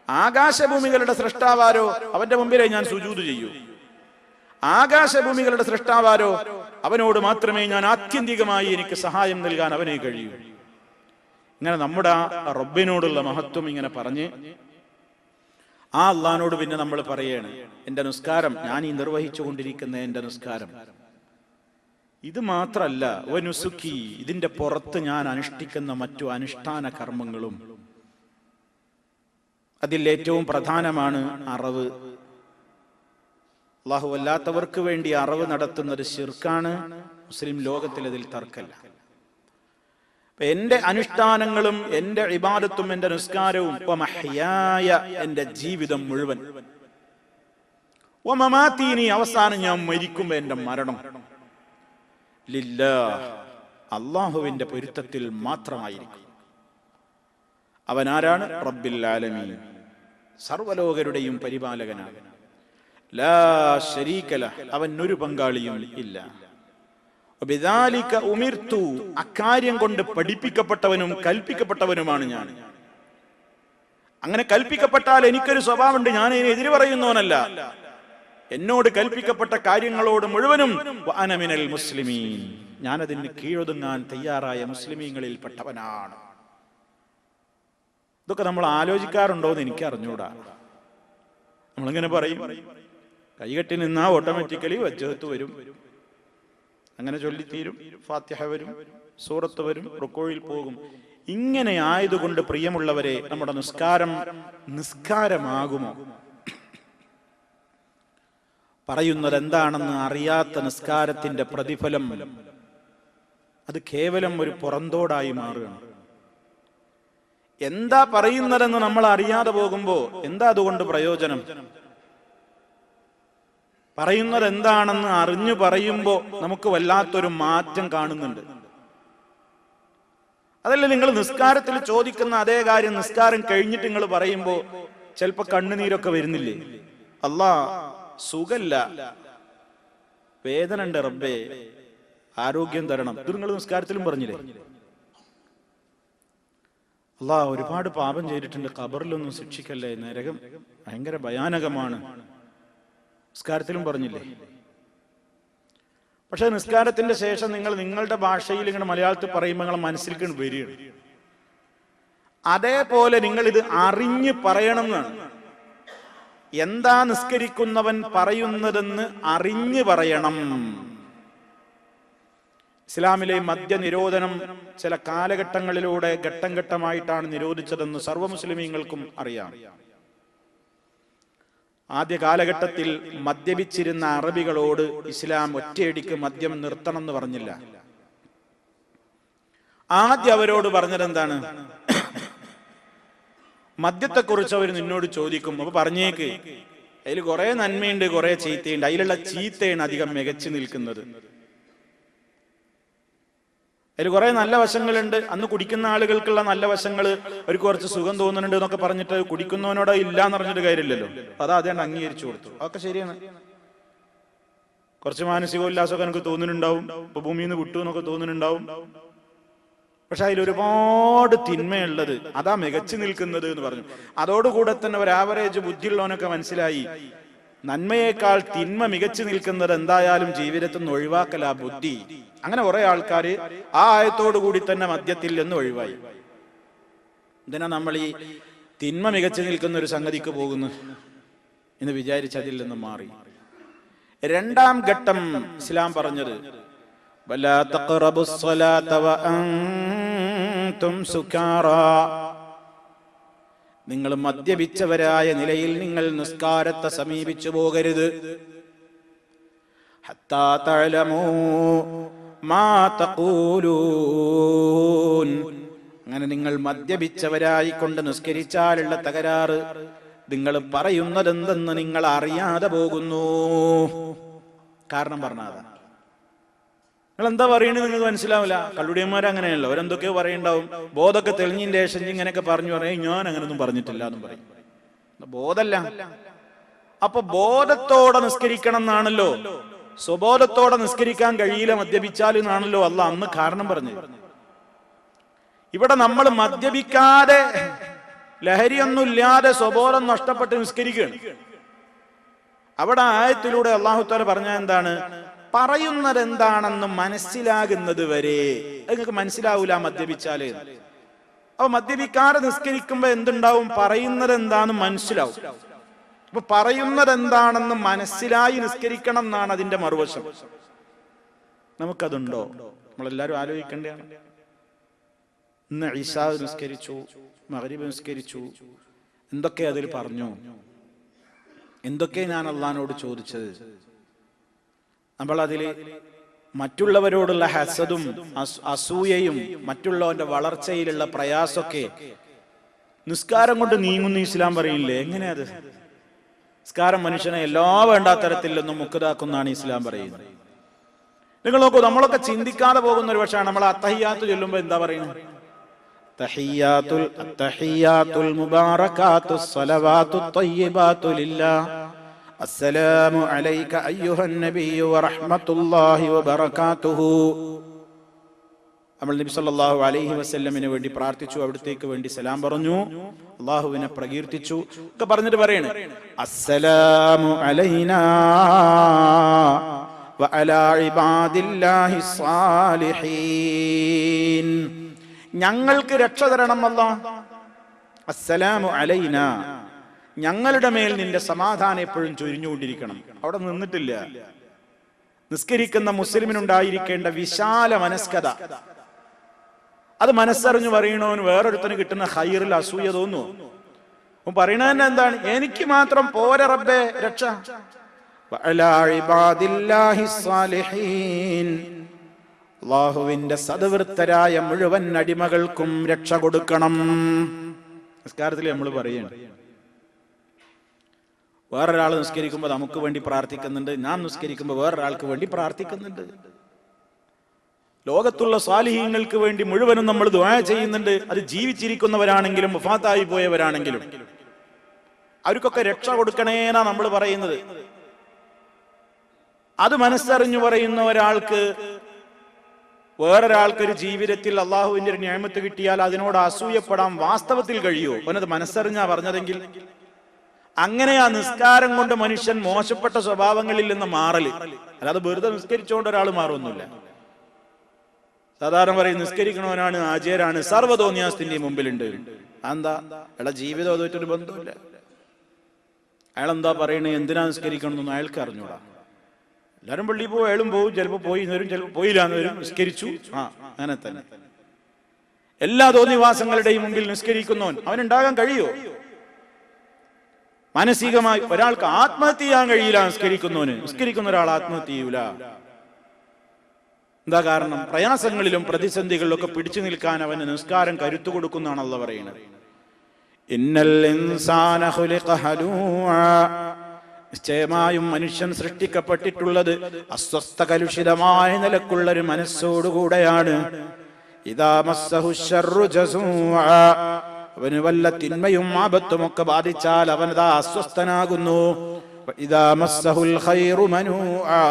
ആകാശഭൂമികളുടെ സൃഷ്ടാവാരോ അവന്റെ മുമ്പിലേ ഞാൻ സുജൂദ് ചെയ്യൂ. ആകാശഭൂമികളുടെ സൃഷ്ടാവാരോ അവനോട് മാത്രമേ ഞാൻ ആത്യന്തികമായി എനിക്ക് സഹായം നൽകാൻ അവനെ കഴിയൂ. ഇങ്ങനെ നമ്മുടെ റബ്ബിനോടുള്ള മഹത്വം ഇങ്ങനെ പറഞ്ഞ് ആ അള്ളാഹിനോട് പിന്നെ നമ്മൾ പറയാണ്, എന്റെ നിസ്കാരം, ഞാൻ ഈ നിർവഹിച്ചു കൊണ്ടിരിക്കുന്ന എന്റെ നിസ്കാരം, ഇത് മാത്രല്ല വനുസുക്കി, ഇതിന്റെ പുറത്ത് ഞാൻ അനുഷ്ഠിക്കുന്ന മറ്റു അനുഷ്ഠാന കർമ്മങ്ങളും. അതിൽ ഏറ്റവും പ്രധാനമാണ് അറവ്. അള്ളാഹു അല്ലാത്തവർക്ക് വേണ്ടി അറവ് നടത്തുന്നത് ശിർക്കാണ്. മുസ്ലിം ലോകത്തിൽ അതിൽ തർക്കമില്ല. എന്റെ അനുഷ്ഠാനങ്ങളും എന്റെ ഇബാദത്തും എന്റെ നിസ്കാരവും വമഹ്യായ, എന്റെ ജീവിതം മുഴുവൻ, വമമാതീനി, അവസാനം ഞാൻ മരിക്കുമ്പോ എന്റെ മരണം, ലില്ലാഹ്, അള്ളാഹുവിന്റെ പൊരുത്തത്തിൽ മാത്രമായിരിക്കും. അവനാരാണ്? റബ്ബിൽ ആലമീൻ, സർവലോകരുടെയും പരിപാലകനാണ്. ലാ ശരീക ലഹ്, അവനൊരു പങ്കാളിയും ഇല്ല. വബിദാലിക ഉമിർതു, അക്കാര്യം കൊണ്ട് പഠിപ്പിക്കപ്പെട്ടവനും കൽപ്പിക്കപ്പെട്ടവനുമാണ് ഞാൻ. അങ്ങനെ കൽപ്പിക്കപ്പെട്ടാൽ എനിക്കൊരു സ്വഭാവമുണ്ട്, ഞാൻ അതിന് എതിര് പറയുന്നവനല്ല. എന്നോട് കൽപ്പിക്കപ്പെട്ട കാര്യങ്ങളോട് മുഴുവനും വഅന മിനൽ മുസ്ലിമീൻ, ഞാൻ അതിന് കീഴൊതുങ്ങാൻ തയ്യാറായ മുസ്ലിമീങ്ങളിൽ പെട്ടവനാണ്. ഇതൊക്കെ നമ്മൾ ആലോചിക്കാറുണ്ടോ എന്ന് എനിക്ക് അറിഞ്ഞൂടാ. നമ്മളിങ്ങനെ പറയും, കൈകെട്ടി നിന്നാ ഓട്ടോമാറ്റിക്കലി വജ്ജഹത്ത് വരും, അങ്ങനെ ചൊല്ലിത്തീരും, ഫാത്തിഹ വരും, സൂറത്ത് വരും, റുക്കോയിൽ പോകും. ഇങ്ങനെ ആയതുകൊണ്ട് പ്രിയമുള്ളവരെ, നമ്മുടെ നിസ്കാരമാകുമോ? പറയുന്നത് എന്താണെന്ന് അറിയാത്ത നിസ്കാരത്തിന്റെ പ്രതിഫലം അത് കേവലം ഒരു പുറന്തോടായി മാറുകയാണ്. എന്താ പറയുന്നതെന്ന് നമ്മൾ അറിയാതെ പോകുമ്പോ എന്താ അതുകൊണ്ട് പ്രയോജനം? പറയുന്നത് എന്താണെന്ന് അറിഞ്ഞു പറയുമ്പോ നമുക്ക് വല്ലാത്തൊരു മാറ്റം കാണുന്നുണ്ട്. അതല്ല, നിങ്ങൾ നിസ്കാരത്തിൽ ചോദിക്കുന്ന അതേ കാര്യം നിസ്കാരം കഴിഞ്ഞിട്ട് നിങ്ങൾ പറയുമ്പോ ചിലപ്പോ കണ്ണുനീരൊക്കെ വരുന്നില്ലേ? അല്ലാ, സുഖല്ല, വേദന ഉണ്ട് റബ്ബേ, ആരോഗ്യം തരണം. ഇത് നിങ്ങൾ നിസ്കാരത്തിലും പറഞ്ഞില്ലേ? അല്ലാ, ഒരുപാട് പാപം ചെയ്തിട്ടുണ്ട്, ഖബറിലൊന്നും ശിക്ഷിക്കല്ലേ, നരകം ഭയങ്കര ഭയാനകമാണ്, നിസ്കാരത്തിലും പറഞ്ഞില്ലേ? പക്ഷെ നിസ്കാരത്തിന്റെ ശേഷം നിങ്ങൾ നിങ്ങളുടെ ഭാഷയിൽ ഇങ്ങനെ മലയാളത്തിൽ പറയുമ്പോൾ നിങ്ങളെ മനസ്സിലേക്ക് വരികയാണ്. അതേപോലെ നിങ്ങൾ ഇത് അറിഞ്ഞ് പറയണം എന്നാണ്. എന്താ നിസ്കരിക്കുന്നവൻ പറയുന്നതെന്ന് അറിഞ്ഞു പറയണം. ഇസ്ലാമിലെ മദ്യനിരോധനം ചില കാലഘട്ടങ്ങളിലൂടെ ഘട്ടം ഘട്ടമായിട്ടാണ് നിരോധിച്ചതെന്ന് സർവ്വ മുസ്ലിമീങ്ങൾക്കും അറിയാം. ആദ്യ കാലഘട്ടത്തിൽ മദ്യപിച്ചിരുന്ന അറബികളോട് ഇസ്ലാം ഒറ്റയടിക്ക് മദ്യം നിർത്തണം എന്ന് പറഞ്ഞില്ല. ആദ്യം അവരോട് പറഞ്ഞത് എന്താണ്? മദ്യത്തെക്കുറിച്ച് അവർ നിന്നോട് ചോദിക്കും, അപ്പൊ പറഞ്ഞേക്ക് അതിൽ കുറെ നന്മയുണ്ട്, കുറെ ചീത്തയുണ്ട്, അതിലുള്ള ചീത്തയാണ് അധികം മികച്ചു നിൽക്കുന്നത്. അതിൽ കുറെ നല്ല വശങ്ങളുണ്ട്, അന്ന് കുടിക്കുന്ന ആളുകൾക്കുള്ള നല്ല വശങ്ങൾ അവർക്ക് കുറച്ച് സുഖം തോന്നുന്നുണ്ട് എന്നൊക്കെ പറഞ്ഞിട്ട് കുടിക്കുന്നവനോട് ഇല്ലാന്ന് പറഞ്ഞിട്ട് കാര്യമില്ലല്ലോ. അത് ആദ്യം അംഗീകരിച്ചു കൊടുത്തു. അതൊക്കെ ശരിയാണ്. കുറച്ച് മാനസികോല്ലാസമൊക്കെ എനിക്ക് തോന്നുന്നുണ്ടാവും, ഇപ്പൊ ഭൂമിയിൽ നിന്ന് വിട്ടു എന്നൊക്കെ തോന്നുന്നുണ്ടാവും. പക്ഷെ അതിലൊരുപാട് തിന്മയുള്ളത്, അതാ മികച്ചു നിൽക്കുന്നത് എന്ന് പറഞ്ഞു. അതോടുകൂടെ തന്നെ ഒരു ആവറേജ് ബുദ്ധിയുള്ളവനൊക്കെ മനസ്സിലായി, നന്മയേക്കാൾ തിന്മ മികച്ചു നിൽക്കുന്നത് എന്തായാലും ജീവിതത്തിൽ നിന്ന് ഒഴിവാക്കലാ ബുദ്ധി. അങ്ങനെ കുറെ ആൾക്കാർ ആ ആയത്തോടു കൂടി തന്നെ മദ്യത്തിൽ നിന്ന് ഒഴിവായി. എന്തിനാ നമ്മൾ ഈ തിന്മ മികച്ചു നിൽക്കുന്ന ഒരു സംഗതിക്ക് പോകുന്നു എന്ന് വിചാരിച്ചതിൽ നിന്ന് മാറി. രണ്ടാം ഘട്ടം ഇസ്ലാം പറഞ്ഞത്, വലാ തഖറബുസ് സ്വലാത വഅൻതും സുകാറാ, നിങ്ങൾ മദ്യപിച്ചവരായ നിലയിൽ നിങ്ങൾ നിസ്കാരത്തെ സമീപിച്ചു പോകരുത്. ഹത്താ തഅലമൂ മാ തഖൂലൂൻ, അങ്ങനെ നിങ്ങൾ മദ്യപിച്ചവരായി കൊണ്ട് നിസ്കരിച്ചാലുള്ള തകരാറ്, നിങ്ങൾ പറയുന്നതെന്തെന്ന് നിങ്ങൾ അറിയാതെ പോകുന്നു. കാരണം പറഞ്ഞാതാ. നിങ്ങൾ എന്താ പറയണത് നിങ്ങൾക്ക് മനസ്സിലാവില്ല. കള്ളുടിയന്മാർ അങ്ങനെയല്ല, അവരെന്തൊക്കെയോ പറയണ്ടാവും. ബോധമൊക്കെ തെളിഞ്ഞതിന്റെ ശേഷം ഇങ്ങനെയൊക്കെ പറഞ്ഞു പറയും, ഞാൻ അങ്ങനൊന്നും പറഞ്ഞിട്ടില്ല എന്നും പറയും. ബോധമല്ല. അപ്പൊ ബോധത്തോടെ നിസ്കരിക്കണം എന്നാണല്ലോ, സ്വബോധത്തോടെ നിസ്കരിക്കാൻ കഴിയില്ല മദ്യപിച്ചാൽ എന്നാണല്ലോ അള്ളാഹ് അന്ന് കാരണം പറഞ്ഞത്. ഇവിടെ നമ്മൾ മദ്യപിക്കാതെ ലഹരിയൊന്നുമില്ലാതെ സ്വബോധം നഷ്ടപ്പെട്ട് നിസ്കരിക്കുകയാണ്. അവിടെ ആയത്തിലൂടെ അള്ളാഹു തആല പറഞ്ഞ എന്താണ്? പറയുന്നത് എന്താണെന്ന് മനസ്സിലാകുന്നത് വരെ. നിങ്ങൾക്ക് മനസ്സിലാവൂല മദ്യപിച്ചാല്. അപ്പൊ മദ്യപിക്കാതെ നിസ്കരിക്കുമ്പോ എന്തുണ്ടാവും? പറയുന്നത് എന്താന്ന് മനസ്സിലാവും. അപ്പൊ പറയുന്നത് എന്താണെന്ന് മനസ്സിലായി നിസ്കരിക്കണം എന്നാണ് അതിന്റെ മറുവശം. നമുക്കതുണ്ടോ? നമ്മളെല്ലാരും ആലോചിക്കേണ്ടതാണ്. ഇന്ന് ഇശാ നിസ്കരിച്ചു, മഗ്രിബ് നിസ്കരിച്ചു, എന്തൊക്കെ അതിൽ പറഞ്ഞു, എന്തൊക്കെ ഞാൻ അള്ളാഹിനോട് ചോദിച്ചത്. നമ്മൾ അതില് മറ്റുള്ളവരോടുള്ള ഹസദും അസൂയയും മറ്റുള്ളവന്റെ വളർച്ചയിലുള്ള പ്രയാസമൊക്കെ നിസ്കാരം കൊണ്ട് നീങ്ങുന്ന ഇസ്ലാം പറയില്ലേ? എങ്ങനെയത്? നിസ്കാരം മനുഷ്യനെ എല്ലാ വേണ്ടാത്തരത്തിൽ നിന്നും മുക്താക്കുന്നാണ് ഇസ്ലാം പറയുന്നത്. നിങ്ങൾ നോക്കൂ, നമ്മളൊക്കെ ചിന്തിക്കാതെ പോകുന്ന ഒരു പക്ഷേ നമ്മൾ അത്തഹിയ്യാത്ത് ചൊല്ലുമ്പോ എന്താ പറയുന്നത്? തഹിയ്യാത്തുൽ മുബാറകാത്തുസ് സ്വലവാത്തുത് ത്വയ്യിബാതു ലില്ലാഹ് അസ്സലാമു അലൈക അയ്യുഹൻ നബിയ്യു വറഹ്മത്തുള്ളാഹി വബറകാതുഹു. നമ്മൾ നബി സല്ലല്ലാഹു അലൈഹി വസല്ലമിന് വേണ്ടി പ്രാർത്ഥിച്ചു, അവിടത്തേക്ക് വേണ്ടി സലാം പറഞ്ഞു, അല്ലാഹുവിനെ പ്രകീർത്തിച്ചു ഒക്കെ പറഞ്ഞിട്ട് പറയണേ, അസ്സലാമു അലൈനാ വഅലാ ഇബാദില്ലാഹി സ്വാലിഹീൻ. ഞങ്ങൾക്ക് രക്ഷ തരണം അല്ലാഹ്. അസ്സലാമു അലൈനാ, ഞങ്ങളുടെ മേൽ നിന്റെ സമാധാനം എപ്പോഴും ചൊരിഞ്ഞുകൊണ്ടിരിക്കണം. അവിടെ നിന്നിട്ടില്ല. നിസ്കരിക്കുന്ന മുസ്ലിമിനുണ്ടായിരിക്കേണ്ട വിശാല മനസ്കത, അത് മനസ്സറിഞ്ഞു പറയണോന് വേറൊരുത്തന് കിട്ടുന്ന ഖൈറിൽ അസൂയ തോന്നുന്നു. പറയണ തന്നെ എന്താണ്? എനിക്ക് മാത്രം പോര റബ്ബേ രക്ഷ. അല്ലാഹുവിന്റെ സദ്വൃത്തരായ മുഴുവൻ അടിമകൾക്കും രക്ഷ കൊടുക്കണം. നിസ്കാരത്തിൽ നമ്മൾ പറയാണ്, വേറൊരാൾ നിസ്കരിക്കുമ്പോൾ നമുക്ക് വേണ്ടി പ്രാർത്ഥിക്കുന്നുണ്ട്, നാം നിസ്കരിക്കുമ്പോൾ വേറൊരാൾക്ക് വേണ്ടി പ്രാർത്ഥിക്കുന്നുണ്ട്. ലോകത്തുള്ള സ്വാലിഹീങ്ങൾക്ക് വേണ്ടി മുഴുവനും നമ്മൾ ദുആ ചെയ്യുന്നുണ്ട്. അത് ജീവിച്ചിരിക്കുന്നവരാണെങ്കിലും വഫാത്തായി പോയവരാണെങ്കിലും അവർക്കൊക്കെ രക്ഷ കൊടുക്കണേന്നാ നമ്മൾ പറയുന്നത്. അത് മനസ്സറിഞ്ഞു പറയുന്ന ഒരാൾക്ക് വേറൊരാൾക്കൊരു ജീവിതത്തിൽ അള്ളാഹുവിന്റെ ഒരു നിഅമത്ത് കിട്ടിയാൽ അതിനോട് അസൂയപ്പെടാൻ വാസ്തവത്തിൽ കഴിയുമോ? അവനത് മനസ്സറിഞ്ഞാ പറഞ്ഞതെങ്കിൽ. അങ്ങനെ ആ നിസ്കാരം കൊണ്ട് മനുഷ്യൻ മോശപ്പെട്ട സ്വഭാവങ്ങളിൽ നിന്ന് മാറല്, അല്ലാതെ വെറുതെ നിസ്കരിച്ചുകൊണ്ട് ഒരാൾ മാറുമൊന്നുമില്ല. സാധാരണ പറയും നിസ്കരിക്കണവനാണ് ആചാരാണ്, സർവ്വതോന്യാസത്തിന്റെ മുമ്പിലുണ്ട്. എന്താ അയാളെ ജീവിതം അതുമായിട്ടൊരു ബന്ധമില്ല. അയാളെന്താ പറയണേ, എന്തിനാ നിസ്കരിക്കണമെന്നൊന്നും അയാൾക്ക് അറിഞ്ഞൂടാ. എല്ലാവരും പള്ളി പോകും, അയാളും പോകും, ചിലപ്പോൾ പോയി വരും, ചിലപ്പോൾ പോയില്ലാന്ന് വരും, നിസ്കരിച്ചു. അങ്ങനെ തന്നെ എല്ലാ തോന്നിവാസങ്ങളുടെയും മുമ്പിൽ നിസ്കരിക്കുന്നവൻ അവനുണ്ടാകാൻ കഴിയോ? മാനസികമായി ഒരാൾക്ക് ആത്മഹത്യ ചെയ്യാൻ കഴിയില്ല നിസ്കരിക്കുന്നവന്. നിസ്കരിക്കുന്ന ഒരാൾ ആത്മഹത്യ ചെയ്യൂല. എന്താ കാരണം? പ്രയാസങ്ങളിലും പ്രതിസന്ധികളിലൊക്കെ പിടിച്ചു നിൽക്കാൻ അവന് നിസ്കാരം കരുത്തു കൊടുക്കുന്നതാണ് അല്ലാഹു പറയുന്നത്. ഇന്നൽ ഇൻസാന ഖുലിഖ ഹലൂആ, നിശ്ചയമായും മനുഷ്യൻ സൃഷ്ടിക്കപ്പെട്ടിട്ടുള്ളത് അസ്വസ്ഥ കലുഷിതമായ നിലക്കുള്ള ഒരു മനസ്സോടുകൂടെയാണ്. ഇദാ മസ്സഹു ശർറു ജസൂആ, അവന് വല്ല തിന്മയും ആപത്തുമൊക്കെ ബാധിച്ചാൽ അവനതാ അസ്വസ്ഥനാകുന്നു. ഇദാ മസ്സഹുൽ ഖൈറു മനൂആ,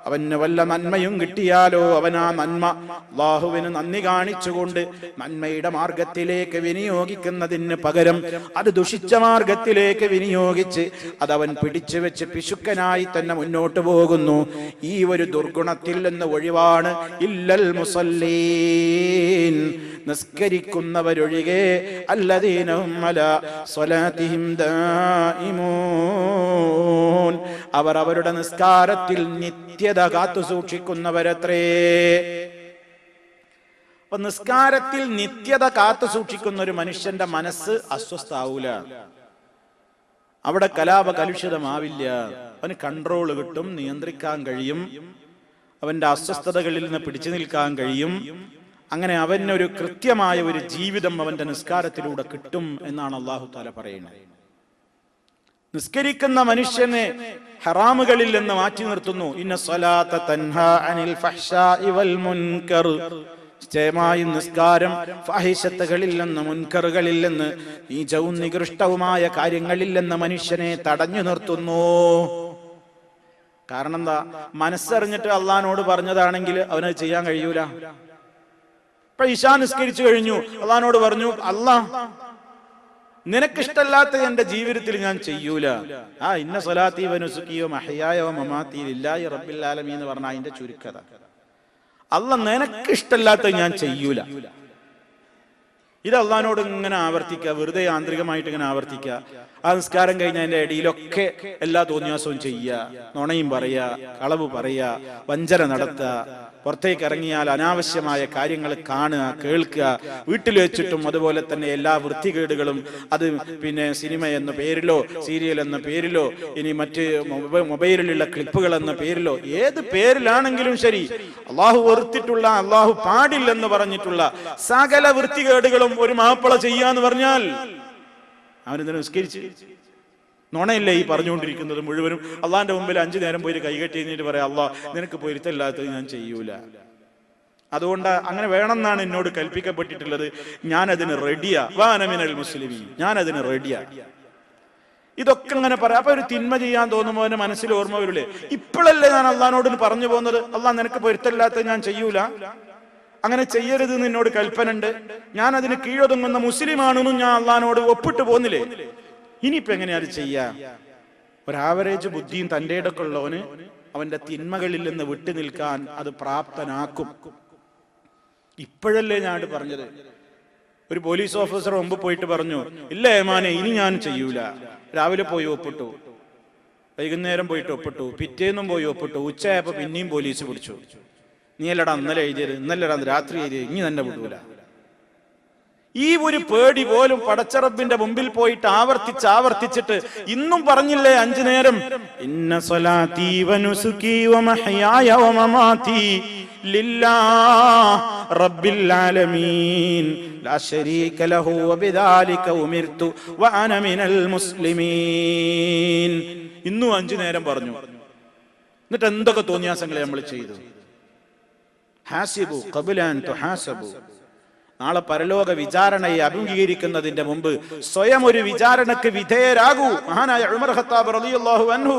അവന് വല്ല നന്മയും കിട്ടിയാലോ അവൻ ആ നന്മ അല്ലാഹുവിന് നന്ദി കാണിച്ചുകൊണ്ട് നന്മയുടെ മാർഗത്തിലേക്ക് വിനിയോഗിക്കുന്നതിന് പകരം അത് ദുഷിച്ച മാർഗത്തിലേക്ക് വിനിയോഗിച്ച് അതവൻ പിടിച്ചു വെച്ച് പിശുക്കനായി തന്നെ മുന്നോട്ട് പോകുന്നു. ഈ ഒരു ദുർഗുണത്തിൽ നിന്ന് ഒഴിവാണ് ഇല്ലൽ മുസല്ലീൻ, നിസ്കരിക്കുന്നവരൊഴികെ, അല്ലദീനഹും അലാ സ്വലാത്തിഹിം ദായിമൂൻ, അവർ അവരുടെ നിസ്കാരത്തിൽ നിത്യത കാത്തു സൂക്ഷിക്കുന്നവരത്രേ. അപ്പൊ നിസ്കാരത്തിൽ നിത്യത കാത്തു സൂക്ഷിക്കുന്ന ഒരു മനുഷ്യന്റെ മനസ്സ് അസ്വസ്ഥാവൂല, അവിടെ കലാപ കലുഷിതമാവില്ല, അവന് കൺട്രോൾ കിട്ടും, നിയന്ത്രിക്കാൻ കഴിയും, അവന്റെ അസ്വസ്ഥതകളിൽ നിന്ന് പിടിച്ചു നിൽക്കാൻ കഴിയും. അങ്ങനെ അവനൊരു കൃത്യമായ ഒരു ജീവിതം അവന്റെ നിസ്കാരത്തിലൂടെ കിട്ടും എന്നാണ് അല്ലാഹു തആല പറയുന്നത്. നിസ്കരിക്കുന്ന മനുഷ്യനെ ഹറാമുകളിൽ നിന്ന് മാറ്റി നിർത്തുന്നു. ഇന്ന സ്വലാത്ത തൻഹാ അനിൽ ഫഹ്ശാഇ വൽ മുൻകർ, നിശ്ചയമായും നിസ്കാരം ഫാഹിശത്തുകളിൽ നിന്ന്, മുൻകറുകളിൽ നിന്ന്, നീചവും നികൃഷ്ടവുമായ കാര്യങ്ങളിൽ നിന്ന് മനുഷ്യനെ തടഞ്ഞു നിർത്തുന്നു. കാരണം എന്താ? മനസ്സറിഞ്ഞിട്ട് അള്ളാഹിനോട് പറഞ്ഞതാണെങ്കിൽ അവനത് ചെയ്യാൻ കഴിയൂല. ഇപ്പൊ ഇശാ നിസ്കരിച്ചു കഴിഞ്ഞു, അള്ളാഹിനോട് പറഞ്ഞു, അല്ലാഹ് നിനക്കിഷ്ടല്ലാത്ത എന്റെ ജീവിതത്തിൽ ഞാൻ ചെയ്യൂല. ഇന്ന സ്വലാത്തി വനുസുക്കിയോ മഹയായോ മമാത്തി ലില്ലാഹി റബ്ബിൽ ആലമീൻ എന്ന് പറഞ്ഞ അതിന്റെ ചുരുക്കത. അല്ലാഹ് നിനക്കിഷ്ടല്ലാത്ത ഞാൻ ചെയ്യൂല. ഇത് അള്ളാഹിനോട് ഇങ്ങനെ ആവർത്തിക്കുക, വെറുതെ യാന്ത്രികമായിട്ട് ഇങ്ങനെ ആവർത്തിക്കുക. ആ നിസ്കാരം കഴിഞ്ഞ അതിന്റെ ഇടയിലൊക്കെ എല്ലാ തോന്നിയാസവും ചെയ്യുക, നുണയും പറയുക, കളവ് പറയുക, വഞ്ചന നടത്തുക, പുറത്തേക്ക് ഇറങ്ങിയാൽ അനാവശ്യമായ കാര്യങ്ങൾ കാണുക, കേൾക്കുക, വീട്ടിൽ വെച്ചിട്ടും അതുപോലെ തന്നെ എല്ലാ വൃത്തികേടുകളും, അത് പിന്നെ സിനിമ എന്ന പേരിലോ സീരിയൽ എന്ന പേരിലോ ഇനി മറ്റ് മൊബൈലിലുള്ള ക്ലിപ്പുകൾ എന്ന പേരിലോ ഏത് പേരിലാണെങ്കിലും ശരി, അള്ളാഹു വെറുത്തിട്ടുള്ള, അള്ളാഹു പാടില്ലെന്ന് പറഞ്ഞിട്ടുള്ള സകല വൃത്തികേടുകളും ഒരു മാപ്പിള ചെയ്യാന്ന് പറഞ്ഞാൽ അവനെന്തിനു നിസ്കരിച്ച്? നുണയല്ലേ ഈ പറഞ്ഞുകൊണ്ടിരിക്കുന്നത് മുഴുവനും? അള്ളാന്റെ മുമ്പിൽ 5 നേരം പോയി കൈകെട്ടി കഴിഞ്ഞിട്ട് പറയാം, അള്ളാഹ് നിനക്ക് പൊരുത്തല്ലാത്തത് ഞാൻ ചെയ്യൂല. അതുകൊണ്ട് അങ്ങനെ വേണമെന്നാണ് എന്നോട് കൽപ്പിക്കപ്പെട്ടിട്ടുള്ളത്. ഞാനതിന് റെഡിയാ, വാനമിനൽ മുസ്ലിമീൻ, ഞാനതിന് റെഡിയാ. ഇതൊക്കെ ഇങ്ങനെ പറയാം. അപ്പൊ ഒരു തിന്മ ചെയ്യാൻ തോന്നുമ്പോൾ അവന്റെ മനസ്സിൽ ഓർമ്മ വരില്ലേ, ഇപ്പോഴല്ലേ ഞാൻ അള്ളഹാനോട് പറഞ്ഞു പോകുന്നത്, അള്ളാഹ് നിനക്ക് പൊരുത്തല്ലാത്തത് ഞാൻ ചെയ്യൂല, അങ്ങനെ ചെയ്യരുത് എന്ന് എന്നോട് കൽപ്പന ഉണ്ട്, ഞാൻ അതിന് കീഴൊതുങ്ങുന്ന മുസ്ലിമാണെന്നും ഞാൻ അള്ളഹാനോട് ഒപ്പിട്ട് പോന്നില്ലേ, ഇനിയിപ്പോ എങ്ങനെയാ അത് ചെയ്യാ? ഒരാവറേജ് ബുദ്ധിയും തന്റെ ഇടയ്ക്ക് ഉള്ളവന് അവന്റെ തിന്മകളിൽ നിന്ന് വിട്ടു നിൽക്കാൻ അത് പ്രാപ്തനാക്കും. ഇപ്പോഴല്ലേ ഞാൻ പറഞ്ഞത്. ഒരു പോലീസ് ഓഫീസർ മുമ്പ് പോയിട്ട് പറഞ്ഞു, ഇല്ല ഏമാനെ ഇനി ഞാൻ ചെയ്യൂല. രാവിലെ പോയി ഒപ്പിട്ടു, വൈകുന്നേരം പോയിട്ട് ഒപ്പിട്ടു, പിറ്റേന്നും പോയി ഒപ്പിട്ടു, ഉച്ചയായപ്പോ പിന്നെയും പോലീസ് പിടിച്ചു. നീ അല്ലടാ ഇന്നലെ എഴുതിയത്, ഇന്നല്ലടാ രാത്രി എഴുതിയത്, ഇനി തന്നെ വിടൂല. ഈ ഒരു പേടി പോലും പടച്ചറബിന്റെ മുമ്പിൽ പോയിട്ട് ആവർത്തിച്ചിട്ട് ഇന്നും പറഞ്ഞില്ലേ 5 നേരം, ഇന്ന സ്വലാത്തി വനുസുകി വമഹയായ വമമാതി ലില്ലാഹി റബ്ബിൽ ആലമീൻ ലാ ശരീക ലഹു വബിദാലിക ഉമിർതു വഅന മിനൽ മുസ്ലിമീൻ. ഇന്നും 5 നേരം പറഞ്ഞു. എന്നിട്ട് എന്തൊക്കെ തോന്നിയാസങ്ങളെ നമ്മൾ ചെയ്തു? ഹാസിബു ഖബ്ല അൻ തുഹാസബു. നാളെ പരലോക വിചാരണയെ അഭിമുഖീകരിക്കുന്നതിന്റെ മുമ്പ് സ്വയം ഒരു വിചാരണക്ക് വിധേയരാകൂ. മഹാനായ ഉമർ ഖത്താബ് റളിയല്ലാഹു അൻഹു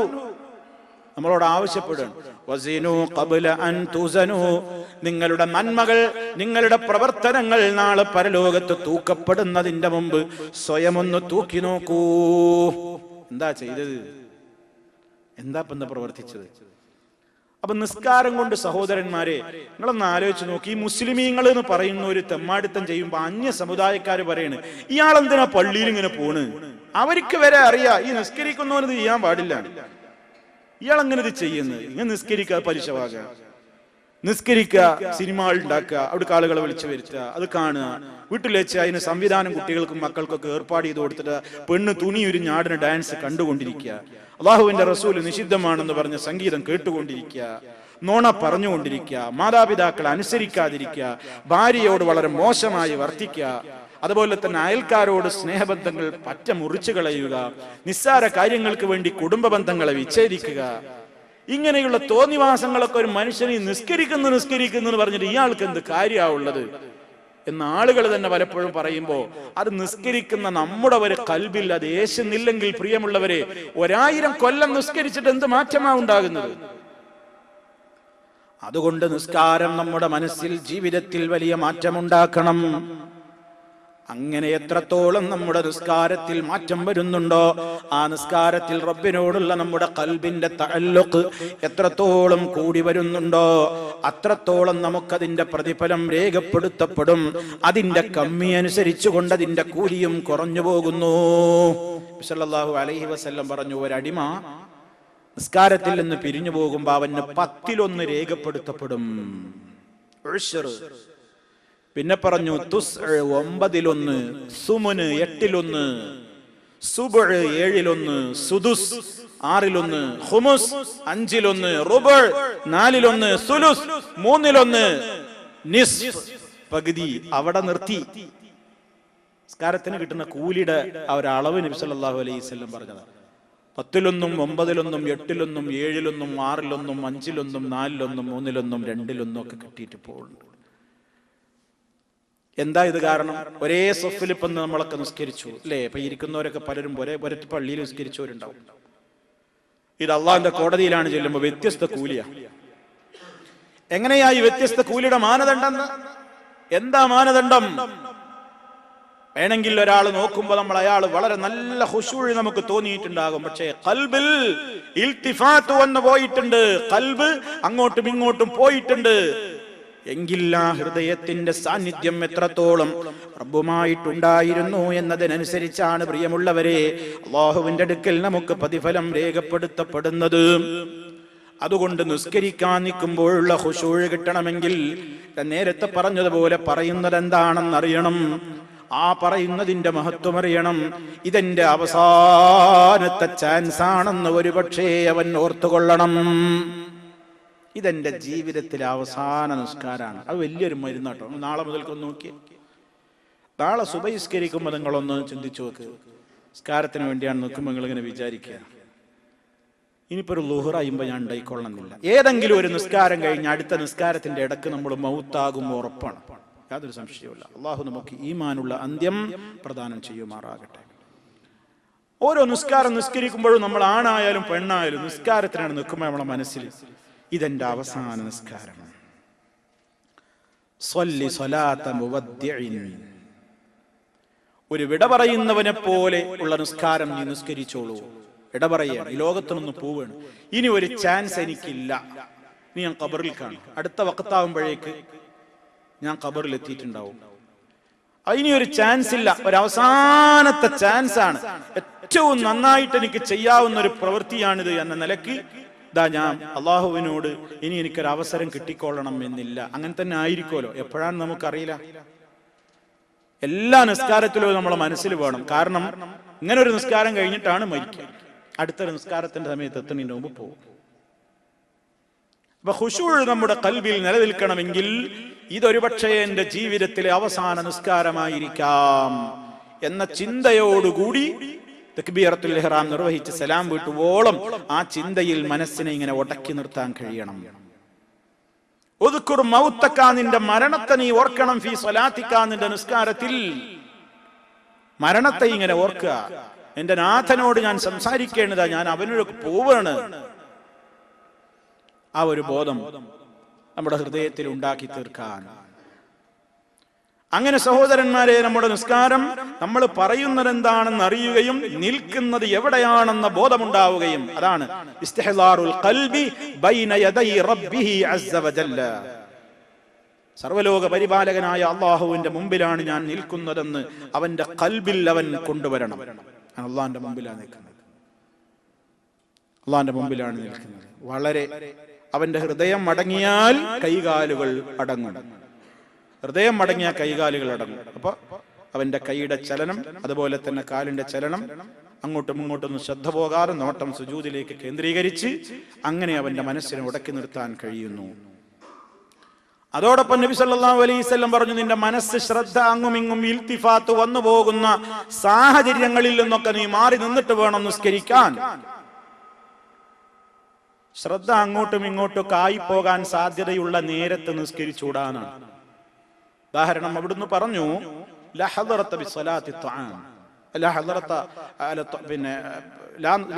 നമ്മളോട് ആവശ്യപ്പെടുന്നു, വസിനു ഖബ്ല അൻ തുസനു. നിങ്ങളുടെ നന്മകൾ, നിങ്ങളുടെ പ്രവർത്തനങ്ങൾ നാളെ പരലോകത്ത് തൂക്കപ്പെടുന്നതിന്റെ മുമ്പ് സ്വയം ഒന്ന് തൂക്കി നോക്കൂ. എന്താ ചെയ്തത്? എന്താ പ്രവർത്തിച്ചത്? അപ്പൊ നിസ്കാരം കൊണ്ട് സഹോദരന്മാരെ നിങ്ങളൊന്ന് ആലോചിച്ച് നോക്കി. ഈ മുസ്ലിമീങ്ങൾ എന്ന് പറയുന്ന ഒരു തെമ്മാടിത്തം ചെയ്യുമ്പോ അന്യ സമുദായക്കാര് പറയണ്, ഇയാളെന്തിനാ പള്ളിയിൽ ഇങ്ങനെ പോണ്? അവർക്ക് വരെ അറിയാ ഈ നിസ്കരിക്കുന്നവനത് ചെയ്യാൻ പാടില്ല, ഇയാളെങ്ങനെ ഇത് ചെയ്യുന്നത്? ഇങ്ങനെ നിസ്കരിക്കുക, പലിശവാകുക, നിസ്കരിക്കുക, സിനിമ ഉണ്ടാക്കുക, അവിടെ ആളുകളെ വിളിച്ചു വരുത്തുക, അത് കാണുക, വീട്ടിൽ വെച്ച് അതിന് സംവിധാനം കുട്ടികൾക്കും മക്കൾക്കൊക്കെ ഏർപ്പാട് ചെയ്ത് കൊടുത്തിട്ട് പെണ്ണ് തുണിയുരിഞ്ഞാടിന് ഡാൻസ് കണ്ടുകൊണ്ടിരിക്കുക, അള്ളാഹുവിന്റെ റസൂൽ നിഷിദ്ധമാണെന്ന് പറഞ്ഞ സംഗീതം കേട്ടുകൊണ്ടിരിക്കുക, നോണ പറഞ്ഞുകൊണ്ടിരിക്കുക, മാതാപിതാക്കളെ അനുസരിക്കാതിരിക്കുക, ഭാര്യയോട് വളരെ മോശമായി വർത്തിക്കുക, അതുപോലെ തന്നെ അയൽക്കാരോട് സ്നേഹബന്ധങ്ങൾ പറ്റ മുറിച്ചു കളയുക, നിസ്സാര കാര്യങ്ങൾക്ക് വേണ്ടി കുടുംബ ബന്ധങ്ങളെ വിച്ഛേദിക്കുക, ഇങ്ങനെയുള്ള തോന്നിവാസങ്ങളൊക്കെ ഒരു മനുഷ്യനെ നിസ്കരിക്കുന്നു പറഞ്ഞിട്ട് ഇയാൾക്ക് എന്ത് കാര്യമുള്ളത് എന്ന് ആളുകൾ തന്നെ പലപ്പോഴും പറയുമ്പോ അത് നിസ്കരിക്കുന്ന നമ്മുടെ ഒരു കൽബിൽ അത് യേശുന്നില്ലെങ്കിൽ പ്രിയമുള്ളവരെ 1000 കൊല്ലം നിസ്കരിച്ചിട്ട് എന്ത് മാറ്റമാ ഉണ്ടാകുന്നത്? അതുകൊണ്ട് നിസ്കാരം നമ്മുടെ മനസ്സിൽ, ജീവിതത്തിൽ വലിയ മാറ്റമുണ്ടാക്കണം. അങ്ങനെ എത്രത്തോളം നമ്മുടെ നിസ്കാരത്തിൽ മാറ്റം വരുന്നുണ്ടോ, ആ നിസ്കാരത്തിൽ റബ്ബിനോടുള്ള നമ്മുടെ ഖൽബിന്റെ തഅല്ലുഖ് എത്രത്തോളം കൂടി വരുന്നുണ്ടോ, അത്രത്തോളം നമുക്കതിന്റെ പ്രതിഫലം രേഖപ്പെടുത്തപ്പെടും. അതിന്റെ കമ്മി അനുസരിച്ചുകൊണ്ട് അതിന്റെ കൂലിയും കുറഞ്ഞു പോകുന്നു. സല്ലല്ലാഹു അലൈഹി വസല്ലം പറഞ്ഞു, ഒരടിമ നിസ്കാരത്തിൽ നിന്ന് പിരിഞ്ഞു പോകുമ്പോ അവന് 10-1 രേഖപ്പെടുത്തപ്പെടും. പിന്നെ പറഞ്ഞു 9-1, സുമുന് 8-1, സുബ് 7-1, സുദുസ് 6-1, ഖുമുസ് 5-1, റുബ് 4-1, സുലുസ് 3-1, നിസ്ഫ് പകുതി. അവിടെ നിർത്തി. നിസ്കാരത്തിന് കിട്ടുന്ന കൂലിയുടെ ആ ഒരു അളവ് നബി സല്ലല്ലാഹു അലൈഹി വസല്ലം പറഞ്ഞതാണ്. 10-1, 9-1, 8-1, 7-1, 6-1, 5-1, 4-1, 3-1, 2-1 ഒക്കെ കിട്ടിയിട്ട് പോകുന്നുണ്ട്. എന്താ ഇത് കാരണം? ഒരേ സഫിൽ ഇപ്പം നമ്മളൊക്കെ നിസ്കരിച്ചു അല്ലേ? ഇപ്പൊ ഇരിക്കുന്നവരൊക്കെ പലരും ഒരേ പള്ളിയിൽ നിസ്കരിച്ചവരുണ്ടാവും. ഇത് അള്ളാഹിന്റെ കോടതിയിലാണ് ചെല്ലുമ്പോ വ്യത്യസ്ത കൂലിയാ. എങ്ങനെയാ ഈ വ്യത്യസ്ത കൂലിയുടെ മാനദണ്ഡം? എന്താ മാനദണ്ഡം? വേണമെങ്കിൽ ഒരാൾ നോക്കുമ്പോൾ നമ്മൾ അയാൾ വളരെ നല്ല ഖുശൂഅ് നമുക്ക് തോന്നിയിട്ടുണ്ടാകും, പക്ഷേ ഖൽബിൽ ഇൽത്തിഫാത്ത് വന്നു പോയിട്ടുണ്ട്, ഖൽബ് അങ്ങോട്ടും ഇങ്ങോട്ടും പോയിട്ടുണ്ട്. എങ്കിൽ ആ ഹൃദയത്തിന്റെ സാന്നിധ്യം എത്രത്തോളം റബ്ബുമായിട്ടുണ്ടായിരുന്നു എന്നതിനനുസരിച്ചാണ് പ്രിയമുള്ളവരെ അല്ലാഹുവിന്റെ അടുക്കൽ നമുക്ക് പ്രതിഫലം രേഖപ്പെടുത്തപ്പെടുന്നത്. അതുകൊണ്ട് നിസ്കരിക്കാൻ നിൽക്കുമ്പോഴുള്ള ഖുശൂഅ് കിട്ടണമെങ്കിൽ നേരത്തെ പറഞ്ഞതുപോലെ പറയുന്നത് എന്താണെന്നറിയണം, ആ പറയുന്നതിന്റെ മഹത്വം അറിയണം. ഇതെന്റെ അവസാനത്തെ ചാൻസ് ആണെന്ന് ഒരുപക്ഷേ അവൻ ഓർത്തുകൊള്ളണം. ഇതെന്റെ ജീവിതത്തിലെ അവസാന നിസ്കാരമാണ്. അത് വലിയൊരു മരുന്നാട്ടോ. നാളെ മുതൽക്കൊന്ന് നോക്കി, നാളെ സുബഹിസ്കരിക്കുമ്പോൾ നിങ്ങളൊന്ന് ചിന്തിച്ചു നോക്ക്. നിസ്കാരത്തിന് വേണ്ടിയാണ് നിൽക്കുമ്പോൾ നിങ്ങളിങ്ങനെ വിചാരിക്കുക, ഇനിയിപ്പോൾ ഒരു ളുഹർ ആയുമ്പോൾ ഞാൻ ഉണ്ടായിക്കൊള്ളണമെന്നില്ല. ഏതെങ്കിലും ഒരു നിസ്കാരം കഴിഞ്ഞ് അടുത്ത നിസ്കാരത്തിന്റെ ഇടക്ക് നമ്മൾ മൗത്താകുമ്പോൾ ഉറപ്പാണ്, യാതൊരു സംശയവുമില്ല. അള്ളാഹു നമുക്ക് ഈമാനുള്ള അന്ത്യം പ്രദാനം ചെയ്യുമാറാകട്ടെ. ഓരോ നിസ്കാരം നിസ്കരിക്കുമ്പോഴും നമ്മൾ ആണായാലും പെണ്ണായാലും നിസ്കാരത്തിനാണ് നിൽക്കുമ്പോൾ നമ്മളെ മനസ്സിൽ ഇതെന്റെ അവസാന നിസ്കാരം. സ്വല്ലി സ്വലാത്ത മുവദ്ദിഇൻ, ഒരു വിട പറയുന്നവനെ പോലെ ഉള്ള നിസ്കാരം നീ നിസ്കരിച്ചോളൂ. വിട പറയുകയാണ്, ഈ ലോകത്തിനൊന്ന് പോവുകയാണ്, ഇനി ഒരു ചാൻസ് എനിക്കില്ല, നീ ഞാൻ ഖബറിൽ കാണും, അടുത്ത വഖത്താവുമ്പോഴേക്ക് ഞാൻ ഖബറിൽ എത്തിയിട്ടുണ്ടാവും, ഇനി ഒരു ചാൻസ് ഇല്ല, ഒരു അവസാനത്തെ ചാൻസ് ആണ്, ഏറ്റവും നന്നായിട്ട് എനിക്ക് ചെയ്യാവുന്ന ഒരു പ്രവൃത്തിയാണിത് എന്ന നിലയ്ക്ക് ദാ ഞാൻ അള്ളാഹുവിനോട് ഇനി എനിക്കൊരു അവസരം കിട്ടിക്കൊള്ളണം എന്നില്ല. അങ്ങനെ തന്നെ ആയിരിക്കുമല്ലോ, എപ്പോഴാണ് നമുക്കറിയില്ല. എല്ലാ നിസ്കാരത്തിലും നമ്മളെ മനസ്സിൽ വേണം. കാരണം ഇങ്ങനെ ഒരു നിസ്കാരം കഴിഞ്ഞിട്ടാണ് മരിക്കുക, അടുത്തൊരു നിസ്കാരത്തിന്റെ സമയത്ത് എത്തുന്നതിന് മുമ്പ് പോകും. അപ്പൊ ഖുശൂഅ് നമ്മുടെ ഖൽബിൽ നിലനിൽക്കണമെങ്കിൽ ഇതൊരു പക്ഷേ എന്റെ ജീവിതത്തിലെ അവസാന നിസ്കാരമായിരിക്കാം എന്ന ചിന്തയോടുകൂടി തക്ബീറത്തുൽ ഇഹ്റാം നിർവഹിച്ച് സലാം വീട്ടുവോളം ആ ചിന്തയിൽ മനസ്സിനെ ഇങ്ങനെ ഒടക്കി നിർത്താൻ കഴിയണം. ഉദ്കുർ മൗതക, നിന്റെ മരണത്തെ നീ ഓർക്കണം. ഫീ സ്വലാത്തിക, നിന്റെ നിസ്കാരത്തിൽ മരണത്തെ ഇങ്ങനെ ഓർക്കുക. എന്റെ നാഥനോട് ഞാൻ സംസാരിക്കേണ്ടതാ, ഞാൻ അവനോട് പോവാണ്. ആ ഒരു ബോധം നമ്മുടെ ഹൃദയത്തിൽ ഉണ്ടാക്കി തീർക്കാൻ. അങ്ങനെ സഹോദരന്മാരെ, നമ്മുടെ നിസ്കാരം നമ്മൾ പറയുന്നത് എന്താണെന്ന് അറിയുകയും നിൽക്കുന്നത് എവിടെയാണെന്ന ബോധമുണ്ടാവുകയും, അതാണ് ഇസ്തിഹ്ലാറുൽ ഖൽബി ബൈന യദൈ റബ്ബിഹി അസ്സ വജല്ല. സർവലോക പരിപാലകനായ അല്ലാഹുവിന്റെ മുമ്പിലാണ് ഞാൻ നിൽക്കുന്നതെന്ന് അവന്റെ ഖൽബിൽ അവൻ കൊണ്ടുവരണം. അള്ളാന്റെ മുമ്പിലാണ് നിൽക്കുന്നത്, അള്ളാന്റെ മുമ്പിലാണ് നിൽക്കുന്നത്. വളരെ അവന്റെ ഹൃദയം അടങ്ങിയാൽ കൈകാലുകൾ അടങ്ങും, ഹൃദയം അടങ്ങിയ കൈകാലുകൾ അടങ്ങും. അപ്പൊ അവന്റെ കൈയുടെ ചലനം, അതുപോലെ തന്നെ കാലിന്റെ ചലനം, അങ്ങോട്ടും ഇങ്ങോട്ടൊന്നും ശ്രദ്ധ പോകാതെ നോട്ടം സുജൂദിലേക്ക് കേന്ദ്രീകരിച്ച് അങ്ങനെ അവന്റെ മനസ്സിനെ ഉടക്കി നിർത്താൻ കഴിയുന്നു. അതോടൊപ്പം നബി സല്ലല്ലാഹു അലൈഹി വസല്ലം പറഞ്ഞു, നിന്റെ മനസ്സ് ശ്രദ്ധ അങ്ങും ഇങ്ങും ഇൽത്തിഫാത്ത് വന്നു പോകുന്ന സാഹചര്യങ്ങളിൽ നിന്നൊക്കെ നീ മാറി നിന്നിട്ട് വേണം നിസ്കരിക്കാൻ. ശ്രദ്ധ അങ്ങോട്ടും ഇങ്ങോട്ടും ആയിപ്പോകാൻ സാധ്യതയുള്ള നേരത്ത് നിസ്കരിച്ചൂടാനാണ്. ഉദാഹരണം അവിടുന്ന് പറഞ്ഞു, ലാ ഹദറത ബിസ്സലാത്തി ത്വആം, ലാ ഹദറത പിന്നെ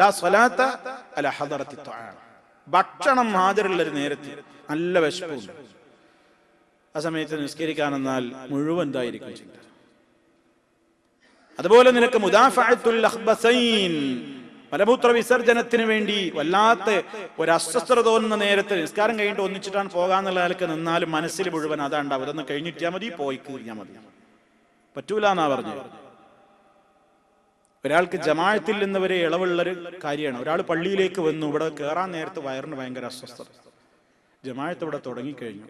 ലാ സ്വലാത്ത അലാ ഹദറത്തി ത്വആം. ഭക്ഷണം ഹാജറുള്ള ഒരു നേരത്ത് നല്ല വിശപ്പുണ്ട്, ആ സമയത്ത് നിസ്കരിക്കാനെന്നാൽ മുഴുവൻ എന്തായിരിക്കും ചിന്ത. അതുപോലെ നിനക്ക് മുദാഫഅത്തുൽ അഖ്ബസൈൻ, മലമൂത്ര വിസർജനത്തിന് വേണ്ടി വല്ലാത്ത ഒരു അസ്വസ്ഥത തോന്നുന്ന നേരത്ത് നിസ്കാരം കഴിഞ്ഞിട്ട് ഒന്നിച്ചിട്ടാണ് പോകാന്നുള്ള ആൾക്ക് നിന്നാലും മനസ്സിൽ മുഴുവൻ അതാണ്ടാവും, അതൊന്ന് കഴിഞ്ഞിട്ടാ മതി, പോയി കഴിഞ്ഞാൽ മതി. പറ്റൂല എന്നാ പറഞ്ഞു. ഒരാൾക്ക് ജമാഅത്തിൽ നിന്നവരെ ഇളവുള്ളൊരു കാര്യമാണ്. ഒരാൾ പള്ളിയിലേക്ക് വന്നു, ഇവിടെ കയറാൻ നേരത്ത് വയറിന് ഭയങ്കര അസ്വസ്ഥത, ജമാഅത്ത് ഇവിടെ തുടങ്ങിക്കഴിഞ്ഞു.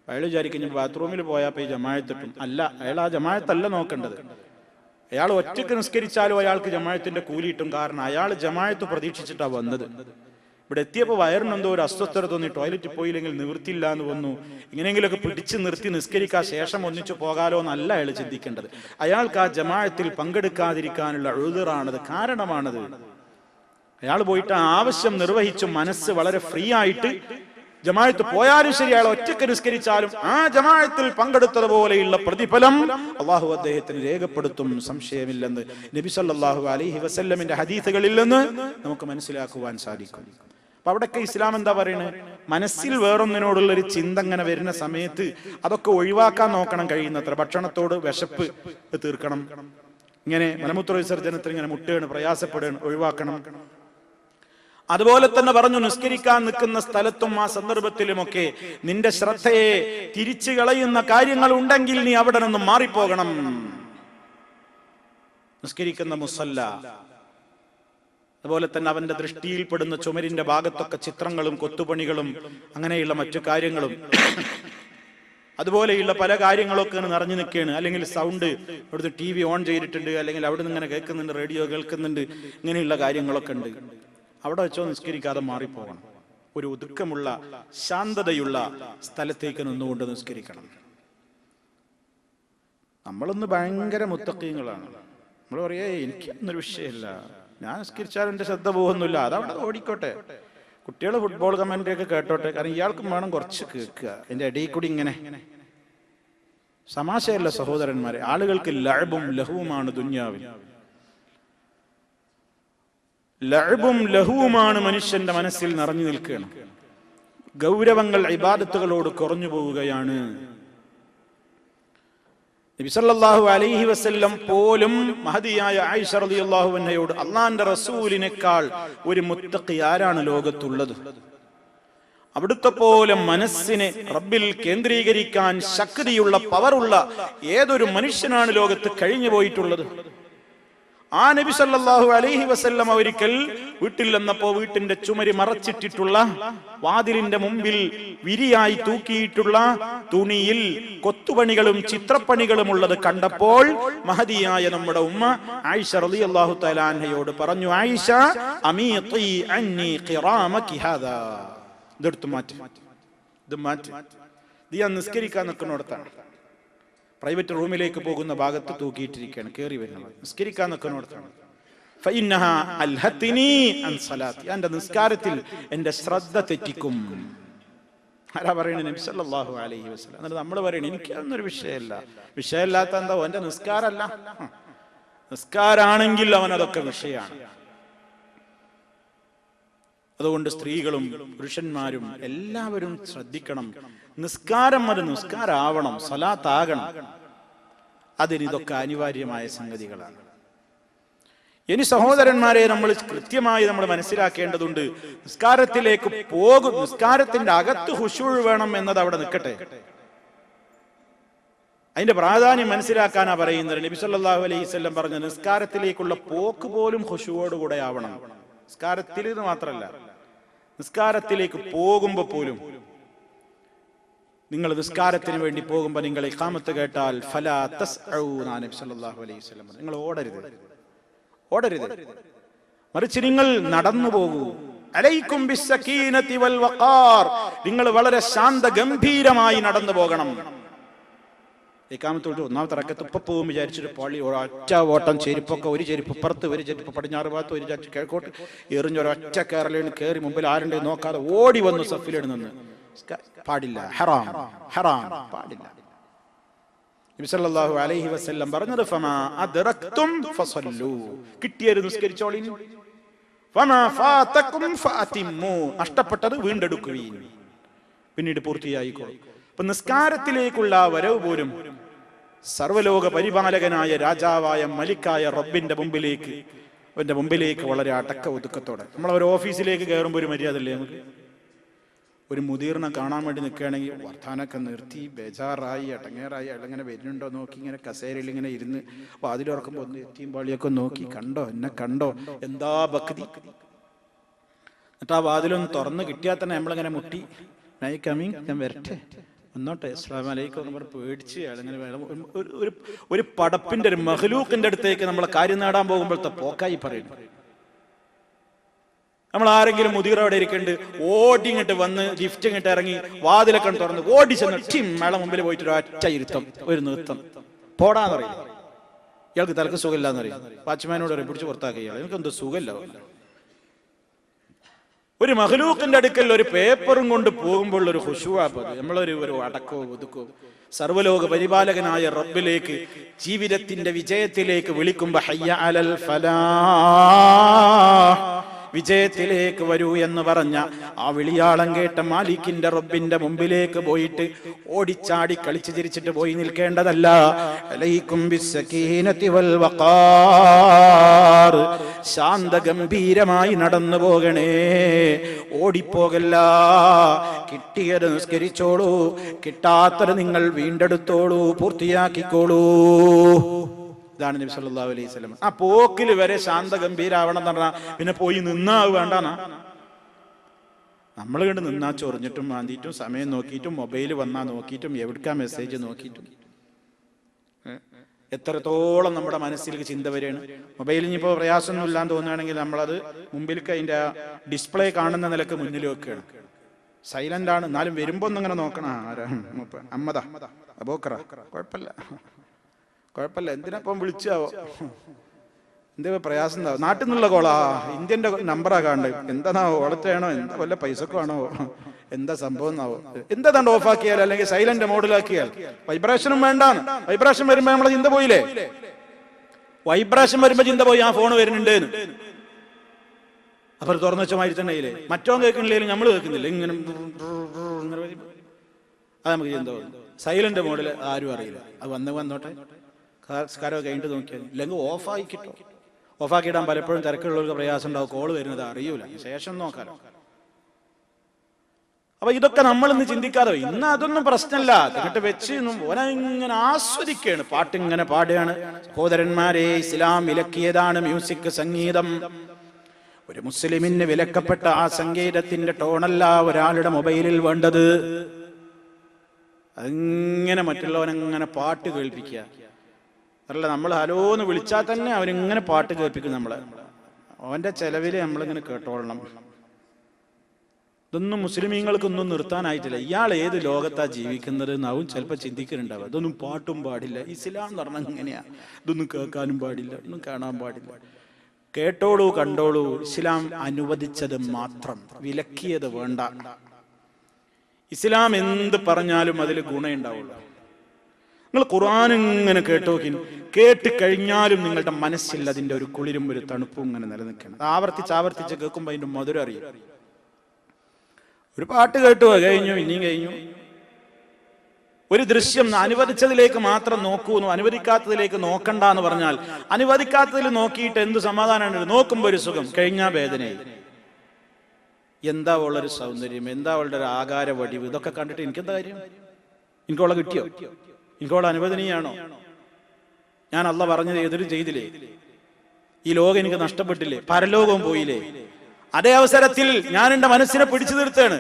അയാൾ വിചാരിക്കും ബാത്റൂമിൽ പോയാൽ ഈ ജമാഅത്തിട്ടും. അല്ല, അയാൾ ആ ജമാഅത്തല്ല നോക്കേണ്ടത്. അയാൾ ഒറ്റയ്ക്ക് നിസ്കരിച്ചാലും അയാൾക്ക് ജമാഅത്തിന്റെ കൂലി കിട്ടും. കാരണം അയാൾ ജമാഅത്ത് പ്രതീക്ഷിച്ചിട്ടാണ് വന്നത്. ഇവിടെ എത്തിയപ്പോൾ വയറിനെന്തോ ഒരു അസ്വസ്ഥത തോന്നി, ടോയ്ലറ്റിൽ പോയില്ലെങ്കിൽ നിവൃത്തിയില്ല എന്ന് വന്നു, ഇങ്ങനെയെങ്കിലുമൊക്കെ പിടിച്ച് നിർത്തി നിസ്കരിക്കാൻ ശേഷം ഒന്നിച്ചു പോകാലോ എന്നല്ല അയാൾ ചിന്തിക്കേണ്ടത്. അയാൾക്ക് ആ ജമാഅത്തിൽ പങ്കെടുക്കാതിരിക്കാനുള്ള ഉദ്റാണത്, കാരണമാണത്. അയാൾ പോയിട്ട് ആവശ്യം നിർവഹിച്ചു മനസ്സ് വളരെ ഫ്രീ ആയിട്ട് ജമാഅത്ത് പോയാലും ശരി, അയാൾ ഒറ്റയ്ക്ക് നിസ്കരിച്ചാലും ആ ജമാഅത്തിൽ പങ്കെടുത്തതുപോലെയുള്ള പ്രതിഫലം അള്ളാഹു അദ്ദേഹത്തിന് രേഖപ്പെടുത്തും, സംശയമില്ലെന്ന് നബി സല്ലല്ലാഹു അലൈഹി വസല്ലമിന്റെ ഹദീസുകളിൽ നിന്ന് നമുക്ക് മനസ്സിലാക്കുവാൻ സാധിക്കും. അപ്പൊ അവിടെയൊക്കെ ഇസ്ലാം എന്താ പറയുന്നത്? മനസ്സിൽ വേറൊന്നിനോടുള്ള ഒരു ചിന്ത ഇങ്ങനെ വരുന്ന സമയത്ത് അതൊക്കെ ഒഴിവാക്കാൻ നോക്കണം കഴിയുന്നത്ര. ഭക്ഷണത്തോട് വിശപ്പ് തീർക്കണം, ഇങ്ങനെ മലമൂത്ര വിസർജനത്തിൽ ഇങ്ങനെ മുട്ടുകയാണ്, പ്രയാസപ്പെടുകയാണ്, ഒഴിവാക്കണം. അതുപോലെ തന്നെ പറഞ്ഞു, നിസ്കരിക്കാൻ നിൽക്കുന്ന സ്ഥലത്തും ആ സന്ദർഭത്തിലുമൊക്കെ നിന്റെ ശ്രദ്ധയെ തിരിച്ചു കളയുന്ന കാര്യങ്ങൾ ഉണ്ടെങ്കിൽ നീ അവിടെ നിന്നും മാറിപ്പോകണം. നിസ്കരിക്കുന്ന മുസല്ല, അതുപോലെ തന്നെ അവന്റെ ദൃഷ്ടിയിൽപ്പെടുന്ന ചുമരിന്റെ ഭാഗത്തൊക്കെ ചിത്രങ്ങളും കൊത്തുപണികളും അങ്ങനെയുള്ള മറ്റു കാര്യങ്ങളും അതുപോലെയുള്ള പല കാര്യങ്ങളൊക്കെ നിറഞ്ഞു നിൽക്കുകയാണ്. അല്ലെങ്കിൽ സൗണ്ട്, അവിടുത്തെ TV ഓൺ ചെയ്തിട്ടുണ്ട്, അല്ലെങ്കിൽ അവിടെ നിന്ന് ഇങ്ങനെ കേൾക്കുന്നുണ്ട്, റേഡിയോ കേൾക്കുന്നുണ്ട്, ഇങ്ങനെയുള്ള കാര്യങ്ങളൊക്കെ ഉണ്ട്. അവിടെ വെച്ചോ നിസ്കരിക്കാതെ മാറിപ്പോകണം. ഒരു ഒതുക്കമുള്ള ശാന്തതയുള്ള സ്ഥലത്തേക്ക് നിന്നുകൊണ്ട് നിസ്കരിക്കണം. നമ്മളൊന്ന് ഭയങ്കര മുത്തഖീങ്ങളാണ്. നമ്മൾ പറയേ എനിക്കൊന്നൊരു വിഷയമില്ല, ഞാൻ നിസ്കരിച്ചാലും എൻ്റെ ശ്രദ്ധ പോകുന്നില്ല, അതവിടെ ഓടിക്കോട്ടെ, കുട്ടികൾ ഫുട്ബോൾ കമന്ററി ഒക്കെ കേട്ടോട്ടെ, കാരണം ഇയാൾക്കും വേണം കുറച്ച് കേൾക്കുക. എൻ്റെ ഇടയിൽ കൂടി ഇങ്ങനെ സമാശയല്ല സഹോദരന്മാരെ. ആളുകൾക്ക് ലഅബും ലഹുവുമാണ് ദുനിയാവിൽ. ലഅബും ലഹുവുമാണ് മനുഷ്യന്റെ മനസ്സിൽ നിറഞ്ഞു നിൽക്കുകയാണ്. ഗൗരവങ്ങൾ ഇബാദത്തുകളോട് കുറഞ്ഞു പോവുകയാണ്. നബി സല്ലല്ലാഹു അലൈഹി വസല്ലം പോലും മഹദിയായ ആയിഷ റളിയല്ലാഹു അൻഹയോട്, അള്ളാന്റെ റസൂലിനേക്കാൾ ഒരു മുത്തഖി ആരാണ് ലോകത്തുള്ളത്? അവിടുത്തെ പോലെ മനസ്സിനെ റബ്ബിൽ കേന്ദ്രീകരിക്കാൻ ശക്തിയുള്ള പവറുള്ള ഏതൊരു മനുഷ്യനാണ് ലോകത്ത് കഴിഞ്ഞു പോയിട്ടുള്ളത്? ആ നബി സല്ലല്ലാഹു അലൈഹി വസല്ലം ഒരിക്കൽ വീട്ടിൽ വന്നപ്പോ വീട്ടിന്റെ ചുമര് മറച്ചിട്ടിട്ടുള്ള വാതിലിന്റെ മുമ്പിൽ വിരിയായി തൂക്കിയിട്ടുള്ള തുണിയിൽ കൊത്തുപണികളും ചിത്രപ്പണികളും ഉള്ളത് കണ്ടപ്പോൾ മഹദിയായ നമ്മുടെ ഉമ്മ ആയിഷ റളിയല്ലാഹു തആല അൻഹയോട് പറഞ്ഞു, ആയിഷ അമീതി അന്നി ഖിറാമകി ഹാദാ, ഇതെടുത്ത് മാറ്റി, ഇത് മാറ്റി, ഇത് ഞാൻ നിസ്കരിക്കാൻ നിൽക്കുന്നിടത്താണ്. പ്രൈവറ്റ് റൂമിലേക്ക് പോകുന്ന ഭാഗത്ത് തൂക്കിയിട്ടിരിക്കുകയാണ്, കയറി വരുന്നത്. നിസ്കരിക്കാൻ നിൽക്കുന്നിടത്താണ്. ഫഇന്നഹാ അൽഹത്തിനി അൻ സലാത്തി, എന്റെ നിസ്കാരത്തിൽ എന്റെ ശ്രദ്ധ തെറ്റിക്കും. ആരാ പറയുന്നത്? നബി സല്ലല്ലാഹു അലൈഹി വസല്ലം. എന്നിട്ട് നമ്മൾ പറയുന്നത് എനിക്കതൊന്നൊരു വിഷയമല്ല. വിഷയമില്ലാത്ത എന്താ? എന്റെ നിസ്കാരമല്ല. നിസ്കാരാണെങ്കിൽ അവൻ അതൊക്കെ വിഷയമാണ്. അതുകൊണ്ട് സ്ത്രീകളും പുരുഷന്മാരും എല്ലാവരും ശ്രദ്ധിക്കണം. നിസ്കാരം അത് നിസ്കാരാവണം, സ്വലാത്താകണം. അതിന് ഇതൊക്കെ അനിവാര്യമായ സംഗതികളാണ്. ഇനി സഹോദരന്മാരെ, നമ്മൾ കൃത്യമായി നമ്മൾ മനസ്സിലാക്കേണ്ടതുണ്ട്. നിസ്കാരത്തിലേക്ക് പോകും, നിസ്കാരത്തിന്റെ അകത്ത് ഖുശൂഅ് വേണം എന്നത് അവിടെ നിൽക്കട്ടെ. അതിന്റെ പ്രാധാന്യം മനസ്സിലാക്കാനാ പറയുന്നത്. നബി സല്ലല്ലാഹു അലൈഹി വസല്ലം പറഞ്ഞ നിസ്കാരത്തിലേക്കുള്ള പോക്ക് പോലും ഖുശൂഅോടുകൂടെ ആവണം. നിസ്കാരത്തിൽ ഇത് മാത്രമല്ല, നിസ്കാരത്തിലേക്ക് പോകുമ്പോ പോലും നിങ്ങൾ നിസ്കാരത്തിന് വേണ്ടി പോകുമ്പോൾ നിങ്ങൾ ഇഖാമത്ത് കേട്ടാൽ ഫലാ തസ്ഔ, നബി സല്ലല്ലാഹു അലൈഹി വസല്ലം, നിങ്ങൾ ഓടരുത്, മറിച്ച് നിങ്ങൾ നടന്നു പോകൂ. അലൈക്കും ബിസ്സകീനതി വൽ വഖാർ, നിങ്ങൾ വളരെ ശാന്ത ഗംഭീരമായി നടന്നു പോകണം. ഇഖാമത്തോട്ട് ഒന്നാമത്തെ റക്കത്ത് ഇപ്പൊ പോകും വിചാരിച്ചിട്ട് പള്ളി ഒരൊറ്റ ഓട്ടം, ചെരുപ്പൊക്കെ ഒരു ചെരുപ്പ് പുറത്ത്, ഒരു ചെരുപ്പ് പടിഞ്ഞാറ് ഭാഗത്ത്, ഒരു ചെരുപ്പ് കിഴക്കോട്ട് എറിഞ്ഞൊരൊറ്റ കയറലേണ് കയറി മുമ്പിൽ ആരുണ്ട് നോക്കാതെ ഓടി വന്നു സഫിലിട് നിന്ന്. പാടില്ല, ഹറാം, ഹറാം, പാടില്ല. നബി സല്ലല്ലാഹു അലൈഹി വസല്ലം പറഞ്ഞത് ഫമാ അദ്റക്തും ഫസല്ലു, കിട്ടിയത് നിസ്കരിച്ചോളീൻ, ഫമാ ഫാതകും ഫഅതിമു, നഷ്ടപ്പെട്ടത് വീണ്ടെടുക്കുവീൻ, പിന്നീട് പൂർത്തിയായിക്കോളും. അപ്പൊ നിസ്കാരത്തിലേക്കുള്ള വരവ് പോലും സർവലോക പരിപാലകനായ രാജാവായ മലിക്കായ റബ്ബിന്റെ മുമ്പിലേക്ക്, അവന്റെ മുമ്പിലേക്ക് വളരെ അടക്ക ഒതുക്കത്തോടെ. നമ്മൾ ഒരു ഓഫീസിലേക്ക് കയറുമ്പോൾ ഒരു മര്യാദ അല്ലേ നമുക്ക്? ഒരു മുദീറിനെ കാണാൻ വേണ്ടി നിൽക്കുകയാണെങ്കിൽ വർത്താനൊക്കെ നിർത്തി ബേജാറായി അടങ്ങേറായി അയാളിങ്ങനെ വരുന്നുണ്ടോ നോക്കി ഇങ്ങനെ കസേരയിൽ ഇങ്ങനെ ഇരുന്ന് വാതിലുറക്കുമ്പോൾ ഒന്ന് എത്തിയും പാളിയൊക്കെ നോക്കി, കണ്ടോ എന്നെ കണ്ടോ, എന്താ ഭക്തി. എന്നിട്ട് ആ വാതിലൊന്ന് തുറന്ന് കിട്ടിയാൽ തന്നെ നമ്മളിങ്ങനെ മുട്ടി, നൈ കമ്മിങ്, ഞാൻ വരട്ടെ, ഒന്നോട്ടെ, അസ്സലാമു അലൈക്കും എന്ന് പറഞ്ഞ് പേടിച്ച് അയാളിങ്ങനെ ഒരു പടപ്പിന്റെ ഒരു മഹ്ലൂക്കിന്റെ അടുത്തേക്ക് നമ്മളെ കാര്യം നേടാൻ പോകുമ്പോഴത്തെ പോക്കായി പറയുന്നു. നമ്മൾ ആരെങ്കിലും മുദീർ അവിടെ ഇരിക്കുന്നുണ്ട്, ഓടി ഇങ്ങോട്ട് വന്ന് ലിഫ്റ്റ് ഇങ്ങോട്ട് ഇറങ്ങി വാതിലൊക്കെ തുറന്ന് ഓടി ചെന്ന് ടീം മേള മുമ്പിൽ പോയിട്ട് ഒരു ഒറ്റ ഇരുത്തം, ഒരു നൃത്തം, പോടാന്ന് പറയും. ഇയാൾക്ക് തലക്ക് സുഖമില്ലാന്ന് പറയും. വാച്ച്മാനോട് പറയും പിടിച്ച് പുറത്താക്കി, ഇയാൾ എനിക്കെന്തോ സുഖമില്ല. ഒരു മഹ്ലൂക്കിന്റെ അടുക്കൽ ഒരു പേപ്പറും കൊണ്ട് പോകുമ്പോൾ ഒരു ഖുശൂഅ്, നമ്മളൊരു അടക്കവും ഒതുക്കവും സർവലോക പരിപാലകനായ റബ്ബിലേക്ക്, ജീവിതത്തിന്റെ വിജയത്തിലേക്ക് വിളിക്കുമ്പോ ഹയ്യ അലൽ ഫലാഹ്, വിജയത്തിലേക്ക് വരൂ എന്ന് പറഞ്ഞ ആ വിളിയാളം കേട്ട മാലിക്കിന്റെ റബ്ബിന്റെ മുമ്പിലേക്ക് പോയിട്ട് ഓടിച്ചാടി കളിച്ച് ചിരിച്ചിട്ട് പോയി നിൽക്കേണ്ടതല്ല. അലൈക്കും ബിസ്സകീനതി വൽ വഖാർ, ശാന്ത ഗംഭീരമായി നടന്നു പോകണേ, ഓടിപ്പോകല്ല. കിട്ടിയത് നിസ്കരിച്ചോളൂ, കിട്ടാത്തത് നിങ്ങൾ വീണ്ടെടുത്തോളൂ, പൂർത്തിയാക്കിക്കോളൂ. ഇതാണ് നബി സല്ലല്ലാഹു അലൈഹി വസല്ലം. ആ പോക്കിൽ വരെ ശാന്ത ഗംഭീരാവണം എന്ന് പറഞ്ഞാൽ പിന്നെ പോയി നിന്നാ വേണ്ടാന്നാ. നമ്മൾ കണ്ട് നിന്നാ ചൊറിഞ്ഞിട്ടും മാന്തിയിട്ടും സമയം നോക്കിയിട്ടും മൊബൈൽ വന്നാ നോക്കിയിട്ടും എവിടുക്കാ മെസ്സേജ് നോക്കിയിട്ടും എത്രത്തോളം നമ്മുടെ മനസ്സിലേക്ക് ചിന്ത വരികയാണ്. മൊബൈലിൽ ഇനിയിപ്പോൾ പ്രയാസമൊന്നും ഇല്ലാന്ന് തോന്നുകയാണെങ്കിൽ നമ്മളത് മുമ്പിലേക്ക് അതിൻ്റെ ഡിസ്പ്ലേ കാണുന്ന നിലക്ക് മുന്നിൽ വെക്കുകയാണ്. സൈലന്റ് ആണ്, എന്നാലും വരുമ്പോ ഒന്നിങ്ങനെ നോക്കണം. അമ്മദാ അബോക്കറ, കുഴപ്പമില്ല, എന്തിനപ്പം വിളിച്ചാവോ, എന്താ പ്രയാസം ഉണ്ടാവും, നാട്ടിൽ നിന്നുള്ള കോളാ, ഇന്ത്യൻ്റെ നമ്പറാ കാണുന്നത്, എന്താണാവോ, ഓളത്താണോ, എന്താ വല്ല പൈസക്കോ ആണോ, എന്താ സംഭവം എന്നാവോ, എന്താ തണ്ട് ഓഫാക്കിയാൽ അല്ലെങ്കിൽ സൈലന്റ് മോഡിലാക്കിയാൽ വൈബ്രേഷനും വേണ്ടാണ്. വൈബ്രേഷൻ വരുമ്പോ നമ്മളെ ചിന്ത പോയില്ലേ, വൈബ്രേഷൻ വരുമ്പോ ചിന്ത പോയി, ആ ഫോൺ വരുന്നുണ്ട് അപ്പൊ തുറന്നു വെച്ച മാതിരിച്ചെണ്ണയില്ലേ, മറ്റോ കേൾക്കുന്നില്ലേലും നമ്മൾ കേൾക്കുന്നില്ല, ഇങ്ങനെ അത് നമുക്ക് ചിന്ത പോകുന്നു. സൈലന്റ് മോഡിൽ ആരും അറിയില്ല, അത് വന്നോട്ടെ, സ്കാരമൊക്കെ കഴിഞ്ഞിട്ട് നോക്കിയാൽ, ഇല്ലെങ്കിൽ ഓഫാക്കിട്ടോ. ഓഫാക്കിയിടാൻ പലപ്പോഴും തിരക്കുള്ളവർക്ക് പ്രയാസം ഉണ്ടാവും, കോള് വരുന്നത് അറിയൂല, ശേഷം നോക്കാലോ. അപ്പൊ ഇതൊക്കെ നമ്മൾ ഇന്ന് ചിന്തിക്കാതെ, ഇന്ന് അതൊന്നും പ്രശ്നമല്ല, എന്നിട്ട് വെച്ച് ഓനിങ്ങനെ ആസ്വദിക്കുകയാണ്, പാട്ടിങ്ങനെ പാടുകയാണ്. സഹോദരന്മാരെ, ഇസ്ലാം വിലക്കിയതാണ് മ്യൂസിക്, സംഗീതം. ഒരു മുസ്ലിമിന് വിലക്കപ്പെട്ട ആ സംഗീതത്തിന്റെ ടോണല്ല ഒരാളുടെ മൊബൈലിൽ വേണ്ടത്. അങ്ങനെ മറ്റുള്ളവനങ്ങനെ പാട്ട് കേൾപ്പിക്കുക അല്ല, നമ്മൾ ഹലോന്ന് വിളിച്ചാൽ തന്നെ അവരിങ്ങനെ പാട്ട് കേൾപ്പിക്കും നമ്മളെ, അവന്റെ ചെലവില് നമ്മളിങ്ങനെ കേട്ടോളണം. ഇതൊന്നും മുസ്ലിമീങ്ങൾക്കൊന്നും നിർത്താനായിട്ടില്ല. ഇയാൾ ഏത് ലോകത്താ ജീവിക്കുന്നത് എന്നാവും ചിലപ്പോൾ ചിന്തിക്കുന്നുണ്ടാവുക. ഇതൊന്നും പാട്ടും പാടില്ല, ഇസ്ലാം എന്ന് പറഞ്ഞാൽ ഇങ്ങനെയാ, ഇതൊന്നും കേൾക്കാനും പാടില്ല, ഒന്നും കാണാൻ പാടില്ല. കേട്ടോളൂ, കണ്ടോളൂ, ഇസ്ലാം അനുവദിച്ചത് മാത്രം, വിലക്കിയത് വേണ്ട. ഇസ്ലാം എന്ത് പറഞ്ഞാലും അതിൽ ഗുണമുണ്ടാവുള്ളൂ. നിങ്ങൾ ഖുർആൻ ഇങ്ങനെ കേട്ടോക്കി, കേട്ട് കഴിഞ്ഞാലും നിങ്ങളുടെ മനസ്സിൽ അതിന്റെ ഒരു കുളിരും ഒരു തണുപ്പും ഇങ്ങനെ നിലനിൽക്കണം. ആവർത്തിച്ച് കേൾക്കുമ്പോൾ അതിന്റെ മധുരം അറിയും. ഒരു പാട്ട് കേട്ടു, കഴിഞ്ഞു, ഇനിയും കഴിഞ്ഞു. ഒരു ദൃശ്യം അനുവദിച്ചതിലേക്ക് മാത്രം നോക്കൂ, അനുവദിക്കാത്തതിലേക്ക് നോക്കണ്ട എന്ന് പറഞ്ഞാൽ, അനുവദിക്കാത്തതിൽ നോക്കിയിട്ട് എന്ത് സമാധാനമാണ്, നോക്കുമ്പോ ഒരു സുഖം, കഴിഞ്ഞാ വേദനയായി. എന്താ ഉള്ളൊരു സൗന്ദര്യം, എന്താ ഉള്ള ഒരു ആകാര വടിവ്, ഇതൊക്കെ കണ്ടിട്ട് എനിക്കെന്താ കാര്യം? എനിക്കോളെ കിട്ടിയോ? എനിക്കോളെ അനുവദനീയാണോ? ഞാൻ അള്ളാഹ് പറഞ്ഞത് എതിര് ചെയ്തില്ലേ? ഈ ലോകം എനിക്ക് നഷ്ടപ്പെട്ടില്ലേ? പരലോകവും പോയില്ലേ? അതേ അവസരത്തിൽ ഞാൻ എന്റെ മനസ്സിനെ പിടിച്ചു നിർത്തുകയാണ്.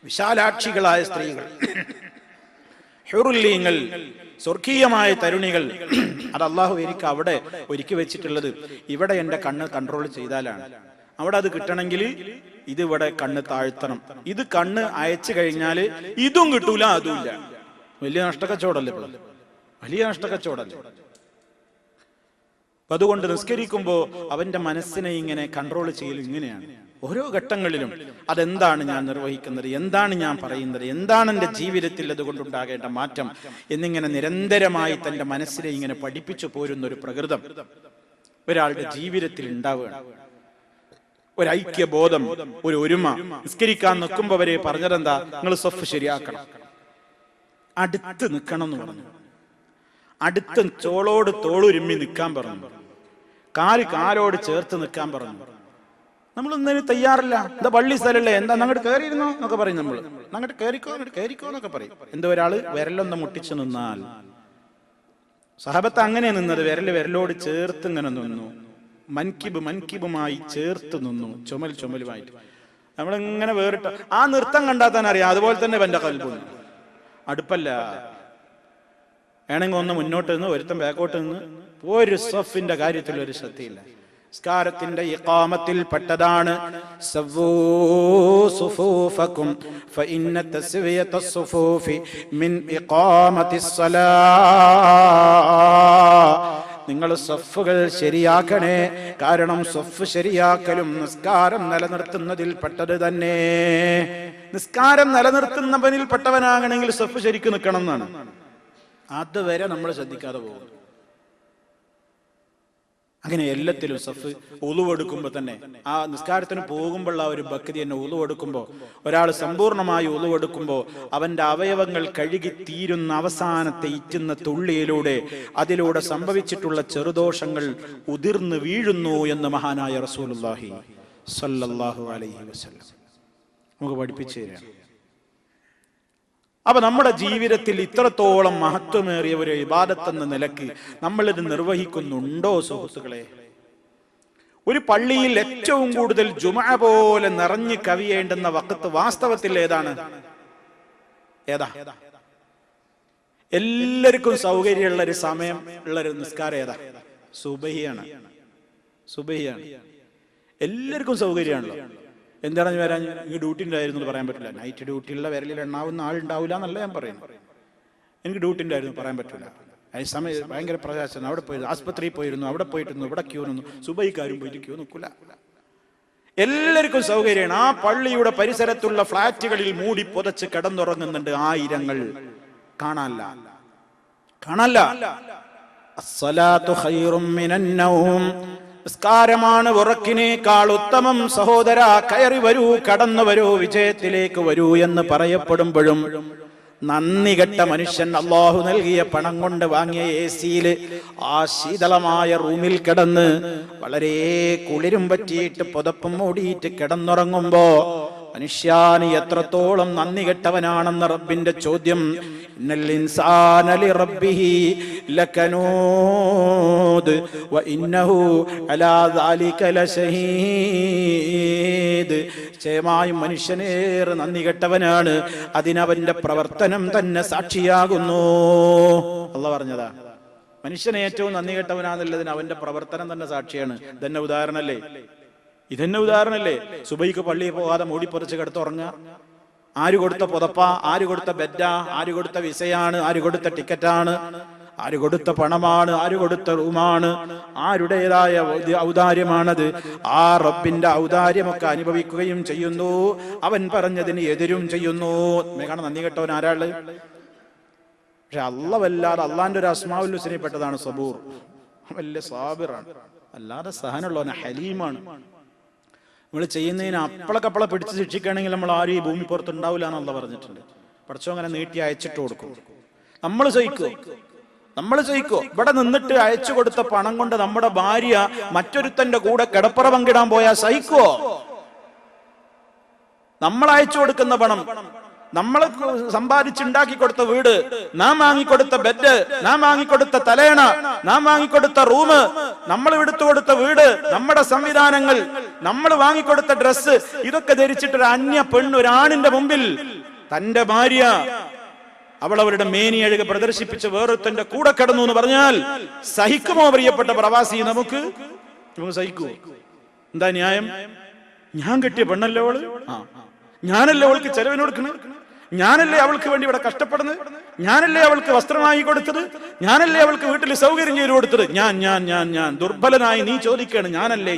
വിശാലാക്ഷികളായ സ്ത്രീകൾ, ഹുറുല്ലീങ്ങൾ, സ്വർഗീയമായ തരുണികൾ, അത് അള്ളാഹു എനിക്ക് അവിടെ ഒരുക്കി വെച്ചിട്ടുള്ളത്. ഇവിടെ എന്റെ കണ്ണ് കൺട്രോൾ ചെയ്താലാണ്. അവിടെ അത് കിട്ടണമെങ്കിൽ ഇത് ഇവിടെ കണ്ണ് താഴ്ത്തണം. ഇത് കണ്ണ് അയച്ചു കഴിഞ്ഞാൽ ഇതും കിട്ടൂല, അതും ഇല്ല. വലിയ നഷ്ടക്കച്ചവടല്ലേ, വലിയ നഷ്ടക്കച്ചവടല്ലേ. അതുകൊണ്ട് നിസ്കരിക്കുമ്പോ അവന്റെ മനസ്സിനെ ഇങ്ങനെ കൺട്രോൾ ചെയ്യൽ ഇങ്ങനെയാണ്. ഓരോ ഘട്ടങ്ങളിലും അതെന്താണ് ഞാൻ നിർവഹിക്കുന്നത്, എന്താണ് ഞാൻ പറയുന്നത്, എന്താണ് എൻ്റെ ജീവിതത്തിൽ അതുകൊണ്ടുണ്ടാകേണ്ട മാറ്റം എന്നിങ്ങനെ നിരന്തരമായി തന്റെ മനസ്സിനെ ഇങ്ങനെ പഠിപ്പിച്ചു പോരുന്ന ഒരു പ്രകൃതം ഒരാളുടെ ജീവിതത്തിൽ ഉണ്ടാവുകയാണ്. ഒരു ഐക്യബോധം, ഒരു ഒരുമ. നിസ്കരിക്കാൻ നിൽക്കുമ്പോ വരെ പറഞ്ഞതെന്താ, നിങ്ങൾ സഫ് ശരിയാക്കണം, അടുത്ത് നിൽക്കണം എന്ന് പറഞ്ഞു. അടുത്ത് ചോളോട് തോളുരുമ്മി നിൽക്കാൻ പറഞ്ഞു, കാലോട് ചേർത്ത് നിൽക്കാൻ പറഞ്ഞു. നമ്മളൊന്നിനും തയ്യാറില്ല. എന്താ പള്ളി സ്ഥലല്ലേ, എന്താ അങ്ങോട്ട് കയറിയിരുന്നോ എന്നൊക്കെ പറയും. നമ്മൾ അങ്ങോട്ട് കയറിക്കോ എന്നൊക്കെ പറയും. എന്താ ഒരാള് വിരലൊന്ന് മുട്ടിച്ചു നിന്നാൽ, സഹബത്ത് അങ്ങനെ നിന്നത്, വിരലോട് ചേർത്ത് ഇങ്ങനെ നിന്നു, മൻകിബുമായി ചേർത്ത് നിന്നു, ചുമലുമായിട്ട്. നമ്മളിങ്ങനെ വേറിട്ട ആ നൃത്തം കണ്ടാൽ തന്നെ അറിയാം. അതുപോലെ തന്നെ എന്റെ കൽബും അടുപ്പല്ല. വേണമെങ്കിൽ ഒന്ന് മുന്നോട്ട് നിന്ന്, ഒരുത്തം ബാക്കോട്ട് നിന്ന്, ഒരു സഫിന്റെ കാര്യത്തിൽ ഒരു ശ്രദ്ധയില്ല. സ്കാരത്തിന്റെ ഇഖാമത്തിൽ പെട്ടതാണ് സവ്വൂ സുഫൂഫകും ഫഇന്ന തസ്വിയതസ് സുഫൂഫി മിൻ ഇഖാമത്തിസ് സലാ. നിങ്ങൾ സഫുകൾ ശരിയാക്കണേ. കാരണം സഫ് ശരിയാക്കലും നിസ്കാരം നിലനിർത്തുന്നതിൽ പെട്ടത് തന്നെ. നിസ്കാരം നിലനിർത്തുന്നവനിൽ പെട്ടവനാകണമെങ്കിൽ സഫ് ശരിക്കും നിൽക്കണം എന്നാണ്. അതുവരെ നമ്മൾ ശ്രദ്ധിക്കാതെ പോകും. അങ്ങനെ എല്ലാത്തിലും സഫ് ഉളുവെടുക്കുമ്പോൾ തന്നെ ആ നിസ്കാരത്തിന് പോകുമ്പോഴുള്ള ഒരു ഭക്തി തന്നെ. ഉളുവെടുക്കുമ്പോൾ ഒരാൾ സമ്പൂർണമായി ഉളുവെടുക്കുമ്പോൾ അവന്റെ അവയവങ്ങൾ കഴുകി തീരുന്ന അവസാനത്തെ ഇറ്റുന്ന തുള്ളിയിലൂടെ അതിലൂടെ സംഭവിച്ചിട്ടുള്ള ചെറുദോഷങ്ങൾ ഉതിർന്നു വീഴുന്നു എന്ന് മഹാനായ റസൂലുള്ളാഹി സ്വല്ലല്ലാഹു അലൈഹി വസല്ലം നമുക്ക് പഠിപ്പിച്ചു തരാം. അപ്പൊ നമ്മുടെ ജീവിതത്തിൽ ഇത്രത്തോളം മഹത്വമേറിയ ഒരു ഇബാദത്ത് എന്ന നിലക്ക് നമ്മളിത് നിർവഹിക്കുന്നുണ്ടോ സുഹൃത്തുക്കളെ? ഒരു പള്ളിയിൽ ഏറ്റവും കൂടുതൽ ജുമുഅ പോലെ നിറഞ്ഞു കവിയേണ്ടുന്ന വഖത്ത് വാസ്തവത്തിൽ ഏതാണ്? എല്ലാവർക്കും സൗകര്യമുള്ള ഒരു സമയം ഉള്ള ഒരു നിസ്കാരം ഏതാ? സുബഹിയാണ്. എല്ലാവർക്കും സൗകര്യമാണല്ലോ. എന്താണ് വരാൻ? എനിക്ക് ഡ്യൂട്ടി ഉണ്ടായിരുന്നു പറയാൻ പറ്റില്ല. നൈറ്റ് ഡ്യൂട്ടിയുള്ള വിരലിൽ എണ്ണാവുന്ന ആളുണ്ടാവില്ല എന്നല്ല ഞാൻ പറയുന്നു. എനിക്ക് ഡ്യൂട്ടി ഉണ്ടായിരുന്നു പറയാൻ പറ്റില്ല. ഈ സമയം ഭയങ്കര പ്രകാശം. അവിടെ പോയി ആസ്പത്രിയിൽ പോയിരുന്നു, അവിടെ പോയിരുന്നു, ഇവിടെ ക്യൂ നിന്നു. സുബഹിക്കാരും പോയിട്ട് ക്യൂ നിൽക്കില്ല. എല്ലാവർക്കും സൗകര്യമാണ്. ആ പള്ളിയുടെ പരിസരത്തുള്ള ഫ്ളാറ്റുകളിൽ മൂടി പുതച്ച് കിടന്നുറങ്ങുന്നുണ്ട് ആയിരങ്ങൾ. കാണാല്ല. അസ്സലാത്തു ഖൈറും മിനൻ നൗം. നിസ്കാരമാണ് ഉറക്കിനേക്കാൾ ഉത്തമം. സഹോദര, കയറി വരൂ, കടന്നു വരൂ, വിജയത്തിലേക്ക് വരൂ എന്ന് പറയപ്പെടുമ്പോഴും നന്ദി കെട്ട മനുഷ്യൻ അള്ളാഹു നൽകിയ പണം കൊണ്ട് വാങ്ങിയ AC-യിൽ ആ ശീതളമായ റൂമിൽ കിടന്ന് വളരെ കുളിരും പറ്റിയിട്ട് പുതപ്പും മൂടിയിട്ട് കിടന്നുറങ്ങുമ്പോ മനുഷ്യാന് എത്രത്തോളം നന്ദി കെട്ടവനാണെന്ന റബ്ബിന്റെ ചോദ്യം. ഇന്നൽ ഇൻസാന ലിറബ്ബിഹി ലകനൂദ് വ ഇന്നഹു അലാ ദാലിക ലശഹീദ്. നിശ്ചയമായും മനുഷ്യനേറെ നന്ദി കെട്ടവനാണ്. അതിനവന്റെ പ്രവർത്തനം തന്നെ സാക്ഷിയാകുന്നു. അല്ലാഹു പറഞ്ഞതാ. മനുഷ്യനെ ഏറ്റവും നന്ദി കെട്ടവനാന്നുള്ളതിന് അവന്റെ പ്രവർത്തനം തന്നെ സാക്ഷിയാണ്. ഇതന്നെ ഉദാഹരണല്ലേ? സുബഹിക്ക് പള്ളിയിൽ പോകാതെ മൂടിപ്പൊതച്ച് കിടത്തുറങ്ങുക. ആര് കൊടുത്ത പുതപ്പ, ആര് കൊടുത്ത ബെഡ, ആര് കൊടുത്ത വിസയാണ്, ആര് കൊടുത്ത ടിക്കറ്റാണ്, ആര് കൊടുത്ത പണമാണ്, ആര് കൊടുത്ത റൂമാണ്, ആരുടേതായ ഔദാര്യമാണത്. ആ റബ്ബിന്റെ ഔദാര്യമൊക്കെ അനുഭവിക്കുകയും ചെയ്യുന്നു. അവൻ പറഞ്ഞതിന് എതിരും ചെയ്യുന്നു. മേഘാണ് നന്ദി കെട്ടവൻ ആരാള്? പക്ഷെ വല്ലാതെ അള്ളാന്റെ ഒരു അസ്മാഉൽ ഹുസ്നയിൽ പെട്ടതാണ് സബൂർ. വലിയ സാബിറാണ്, അല്ലാതെ സഹനുള്ളവന് ഹലീമാണ്. നമ്മൾ ചെയ്യുന്നതിന് അപ്പളക്കപ്പള പിടിച്ച് ശിക്ഷിക്കുകയാണെങ്കിൽ നമ്മൾ ആരും ഈ ഭൂമി പുറത്ത് ഉണ്ടാവില്ല എന്നുള്ള പറഞ്ഞിട്ടുണ്ട്. പഠിച്ചോ അങ്ങനെ നീട്ടി അയച്ചിട്ട് കൊടുക്കും. നമ്മൾ സഹിക്കോ? ഇവിടെ നിന്നിട്ട് അയച്ചു കൊടുത്ത പണം കൊണ്ട് നമ്മുടെ ഭാര്യ മറ്റൊരുത്തന്റെ കൂടെ കിടപ്പറ പങ്കിടാൻ പോയാൽ സഹിക്കോ? നമ്മൾ അയച്ചു കൊടുക്കുന്ന പണം, നമ്മൾ സമ്പാദിച്ചുണ്ടാക്കി കൊടുത്ത വീട്, നാം വാങ്ങിക്കൊടുത്ത ബെഡ്, നാം വാങ്ങിക്കൊടുത്ത തലയണ, നാം വാങ്ങിക്കൊടുത്ത റൂം, നമ്മൾ എടുത്തു കൊടുത്ത വീട്, നമ്മുടെ സംവിധാനങ്ങൾ, നമ്മൾ വാങ്ങിക്കൊടുത്ത ഡ്രസ്സ്, ഇതൊക്കെ ധരിച്ചിട്ടൊരു അന്യ പെണ്ണ് ഒരാണിന്റെ മുമ്പിൽ തന്റെ ഭാര്യ അവളുടെ മേനിയഴുക പ്രദർശിപ്പിച്ച് വേറൊരുത്തന്റെ കൂടെ കിടന്നു എന്ന് പറഞ്ഞാൽ സഹിക്കുമോ പ്രിയപ്പെട്ട പ്രവാസി? നമുക്ക് സഹിക്കുമോ? എന്താ ന്യായം? ഞാൻ കെട്ടിയ പെണ്ണല്ലേ അവള്, ഞാനല്ലേ അവൾക്ക് ചെലവിന് കൊടുക്കണേ, ഞാനല്ലേ അവൾക്ക് വേണ്ടി ഇവിടെ കഷ്ടപ്പെടുന്നത്, ഞാനല്ലേ അവൾക്ക് വസ്ത്രം വാങ്ങി കൊടുത്തത്, ഞാനല്ലേ അവൾക്ക് വീട്ടിൽ സൗകര്യം ചെയ്തു കൊടുത്തത്. ഞാൻ ദുർബലനായി നീ ചോദിക്കാണ് ഞാനല്ലേ.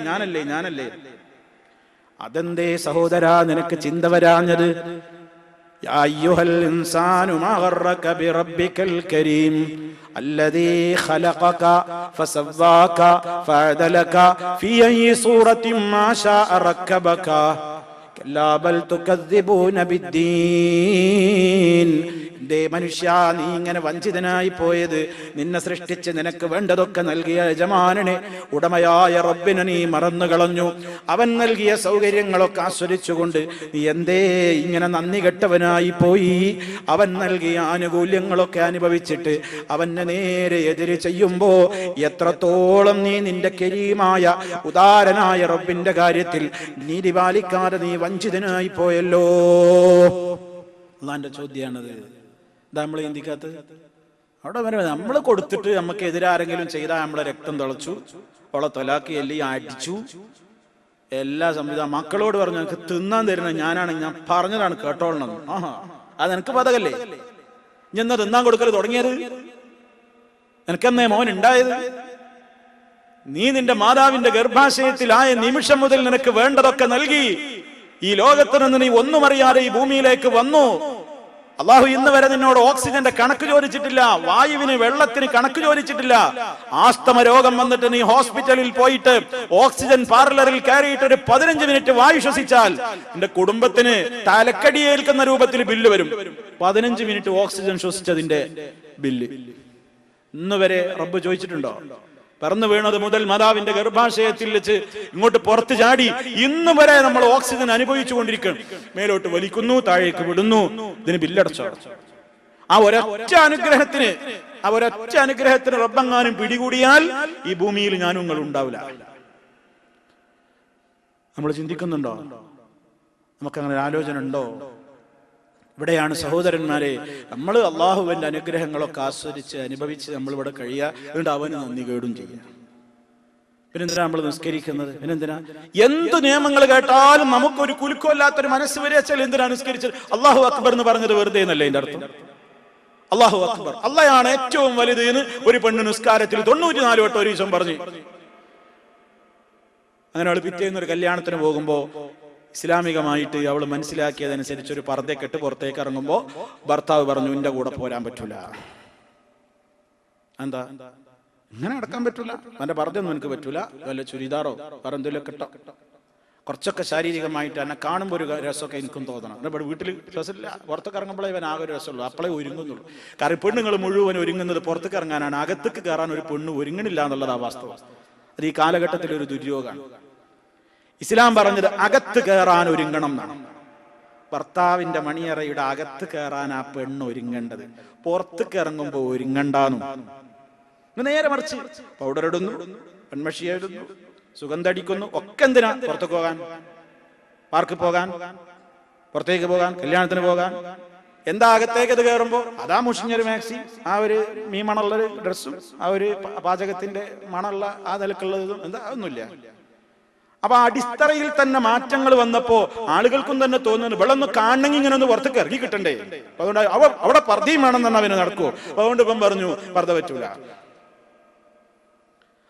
അതെന്തേ സഹോദരാ നിനക്ക് ചിന്ത വരാഞ്ഞത്? യാ അയ്യുഹൽ ഇൻസാനു മാ ഗർറക ബിറബ്ബികൽ കരീം അല്ലദീ ഖലഖക ഫസവ്വാക ഫഅദലക ഫീ അയ്യി സൂറത്തിൻ മാ ശാഅ റക്കബക കല്ലാ ബൽ തുകദ്ദിബൂന ബിദ്ദീൻ. മനുഷ്യ, നീ ഇങ്ങനെ വഞ്ചിതനായി പോയത് നിന്നെ സൃഷ്ടിച്ച് നിനക്ക് വേണ്ടതൊക്കെ നൽകിയ യജമാനനെ, ഉടമയായ റബ്ബിനെ നീ മറന്നു കളഞ്ഞു. അവൻ നൽകിയ സൗകര്യങ്ങളൊക്കെ ആസ്വദിച്ചുകൊണ്ട് നീ എന്തേ ഇങ്ങനെ നന്ദി കെട്ടവനായി പോയി? അവൻ നൽകിയ ആനുകൂല്യങ്ങളൊക്കെ അനുഭവിച്ചിട്ട് അവന് നേരെ എതിര് ചെയ്യുമ്പോ എത്രത്തോളം നീ നിന്റെ കരീമായ ഉദാരനായ റബ്ബിന്റെ കാര്യത്തിൽ നീതി പാലിക്കാതെ നീ വഞ്ചിതനായി പോയല്ലോ. അള്ളാന്റെ ചോദ്യാണത്. ഇതാ നമ്മൾ ചിന്തിക്കാത്തത്. അവിടെ വരെ നമ്മൾ കൊടുത്തിട്ട് നമുക്ക് എതിരാരെങ്കിലും ചെയ്താൽ നമ്മളെ രക്തം തിളച്ചു, അവളെ തൊലാക്കി എല്ലി അടിച്ചു, എല്ലാ സംവിധാനം. മക്കളോട് പറഞ്ഞു എനിക്ക് തിന്നാൻ തരുന്നത് ഞാനാണെങ്കിൽ ഞാൻ പറഞ്ഞതാണ് കേട്ടോളണം. അത് എനിക്ക് പതകല്ലേ? ഇനി എന്നാ തിന്നാൻ കൊടുക്കൽ തുടങ്ങിയത്? എനിക്കെന്നേ മോൻ ഉണ്ടായത്? നീ നിന്റെ മാതാവിന്റെ ഗർഭാശയത്തിലായ നിമിഷം മുതൽ നിനക്ക് വേണ്ടതൊക്കെ നൽകി. ഈ ലോകത്ത് നിന്ന് നീ ഒന്നും അറിയാതെ ഈ ഭൂമിയിലേക്ക് വന്നു. അള്ളാഹു ഇന്ന് വരെ നിന്നോട് ഓക്സിജന്റെ കണക്ക് ചോദിച്ചിട്ടില്ല, വായുവിന് വെള്ളത്തിന് കണക്ക് ചോദിച്ചിട്ടില്ല. ആസ്തമ രോഗം വന്നിട്ട് നീ ഹോസ്പിറ്റലിൽ പോയിട്ട് ഓക്സിജൻ പാർലറിൽ കയറിയിട്ട് ഒരു 15 മിനിറ്റ് വായു ശ്വസിച്ചാൽ നിന്റെ കുടുംബത്തിന് തലക്കടിയേൽക്കുന്ന രൂപത്തിൽ ബില്ല് വരും. 15 മിനിറ്റ് ഓക്സിജൻ ശ്വസിച്ചതിന്റെ ബില്ല് ഇന്ന് വരെ റബ്ബ് ചോദിച്ചിട്ടുണ്ടോ? പറന്നു വീണത് മുതൽ മാതാവിന്റെ ഗർഭാശയത്തിൽ വെച്ച് ഇങ്ങോട്ട് പുറത്ത് ചാടി ഇന്ന് വരെ നമ്മൾ ഓക്സിജൻ അനുഭവിച്ചു കൊണ്ടിരിക്കണം. മേലോട്ട് വലിക്കുന്നു, താഴേക്ക് വിടുന്നു. ഇതിന് ബില്ലടച്ചോ? ആ ഒരൊറ്റ അനുഗ്രഹത്തിന് റബ്ബെങ്ങാനും പിടികൂടിയാൽ ഈ ഭൂമിയിൽ ഞാനും നിങ്ങൾ ഉണ്ടാവില്ല. നമ്മൾ ചിന്തിക്കുന്നുണ്ടോ? നമുക്കങ്ങനെ ഒരു ആലോചന ഉണ്ടോ? ഇവിടെയാണ് സഹോദരന്മാരെ നമ്മൾ അള്ളാഹുവിന്റെ അനുഗ്രഹങ്ങളൊക്കെ ആസ്വദിച്ച് അനുഭവിച്ച് നമ്മളിവിടെ കഴിയുക. അതുകൊണ്ട് അവന് നന്ദി കേടും ചെയ്യുക. പിന്നെന്തിനാ നമ്മൾ നിസ്കരിക്കുന്നത്? പിന്നെന്തിനാ എന്ത് നിയമങ്ങൾ കേട്ടാലും നമുക്കൊരു കുലുക്കമില്ലാത്തൊരു മനസ്സ് വരെച്ചാൽ എന്തിനാ നിസ്കരിച്ചത്? അള്ളാഹു അക്ബർ എന്ന് പറഞ്ഞത് വെറുതെ എന്നല്ലേ എന്റെ അർത്ഥം? അള്ളാഹു അക്ബർ, അള്ളയാണ് ഏറ്റവും വലുത് എന്ന് ഒരു പെണ്ണ് നിസ്കാരത്തിൽ 94 വട്ടം ഒരു ദിവസം പറഞ്ഞു. അങ്ങനെ അവൾ പിറ്റേന്ന് ഒരു കല്യാണത്തിന് പോകുമ്പോ ഇസ്ലാമികമായിട്ട് അവൾ മനസ്സിലാക്കിയതനുസരിച്ച് ഒരു പർദ്ദക്കെട്ട് പുറത്തേക്ക് ഇറങ്ങുമ്പോൾ ഭർത്താവ് പറഞ്ഞു, എന്റെ കൂടെ പോരാൻ പറ്റൂല. എന്താ ഇങ്ങനെ നടക്കാൻ പറ്റൂല? എന്റെ പർദ്ദയൊന്നും എനിക്ക് പറ്റൂല, വല്ല ചുരിദാറോ വേറെ എന്തെങ്കിലും കിട്ടോ, കുറച്ചൊക്കെ ശാരീരികമായിട്ട് എന്നെ കാണുമ്പോൾ ഒരു രസമൊക്കെ എനിക്കും തോന്നണം. ഇവിടെ വീട്ടിൽ രസമില്ല, പുറത്തേക്ക് ഇറങ്ങുമ്പോഴേ ഇവൻ ആകെ ഒരു രസമുള്ളൂ, അപ്പോഴേ ഒരുങ്ങുന്നുള്ളൂ. കാരണം പെണ്ണുങ്ങൾ മുഴുവൻ ഒരുങ്ങുന്നത് പുറത്തേക്ക് ഇറങ്ങാനാണ്, അകത്തേക്ക് കയറാൻ ഒരു പെണ്ണ് ഒരുങ്ങണില്ല എന്നുള്ളത് ആ വാസ്തവം. അത് ഈ കാലഘട്ടത്തിൽ ഒരു ദുര്യോഗമാണ്. ഇസ്ലാം പറഞ്ഞത് അകത്ത് കയറാൻ ഒരുങ്ങണം എന്നാണ്. ഭർത്താവിന്റെ മണിയറയുടെ അകത്ത് കയറാൻ ആ പെണ്ണ് ഒരുങ്ങേണ്ടത്, പുറത്തേക്ക് ഇറങ്ങുമ്പോൾ ഒരുങ്ങണ്ടാന്നും. നേരെ മറിച്ച് പൗഡർ ഇടുന്നു, പെൺമഷി ഇടുന്നു, സുഗന്ധടിക്കുന്നു, ഒക്കെ എന്തിനാ? പുറത്തേക്ക് പോകാൻ, പാർക്കിൽ പോകാൻ, പുറത്തേക്ക് പോകാൻ, കല്യാണത്തിന് പോകാൻ. എന്താ അകത്തേക്ക് അത് കയറുമ്പോ? അതാ മുഷിഞ്ഞൊരു മാക്സി, ആ ഒരു മണമുള്ളൊരു ഡ്രസ്സും, ആ ഒരു പാചകത്തിന്റെ മണമുള്ള ആ നിലക്കുള്ളതും, എന്താ അതൊന്നുമില്ല. അപ്പൊ അടിത്തറയിൽ തന്നെ മാറ്റങ്ങൾ വന്നപ്പോ ആളുകൾക്കും തന്നെ തോന്നുന്നു വെള്ളമൊന്ന് കാണണമെങ്കിൽ ഇങ്ങനെ ഒന്ന് പുറത്തേക്ക് ഇറങ്ങി കിട്ടണ്ടേ. അതുകൊണ്ട് അവിടെ പർദ്ദയും വേണം തന്നെ അവന് നടക്കുവോ? അതുകൊണ്ട് ഇപ്പം പറഞ്ഞു പർദ്ദ പറ്റൂല.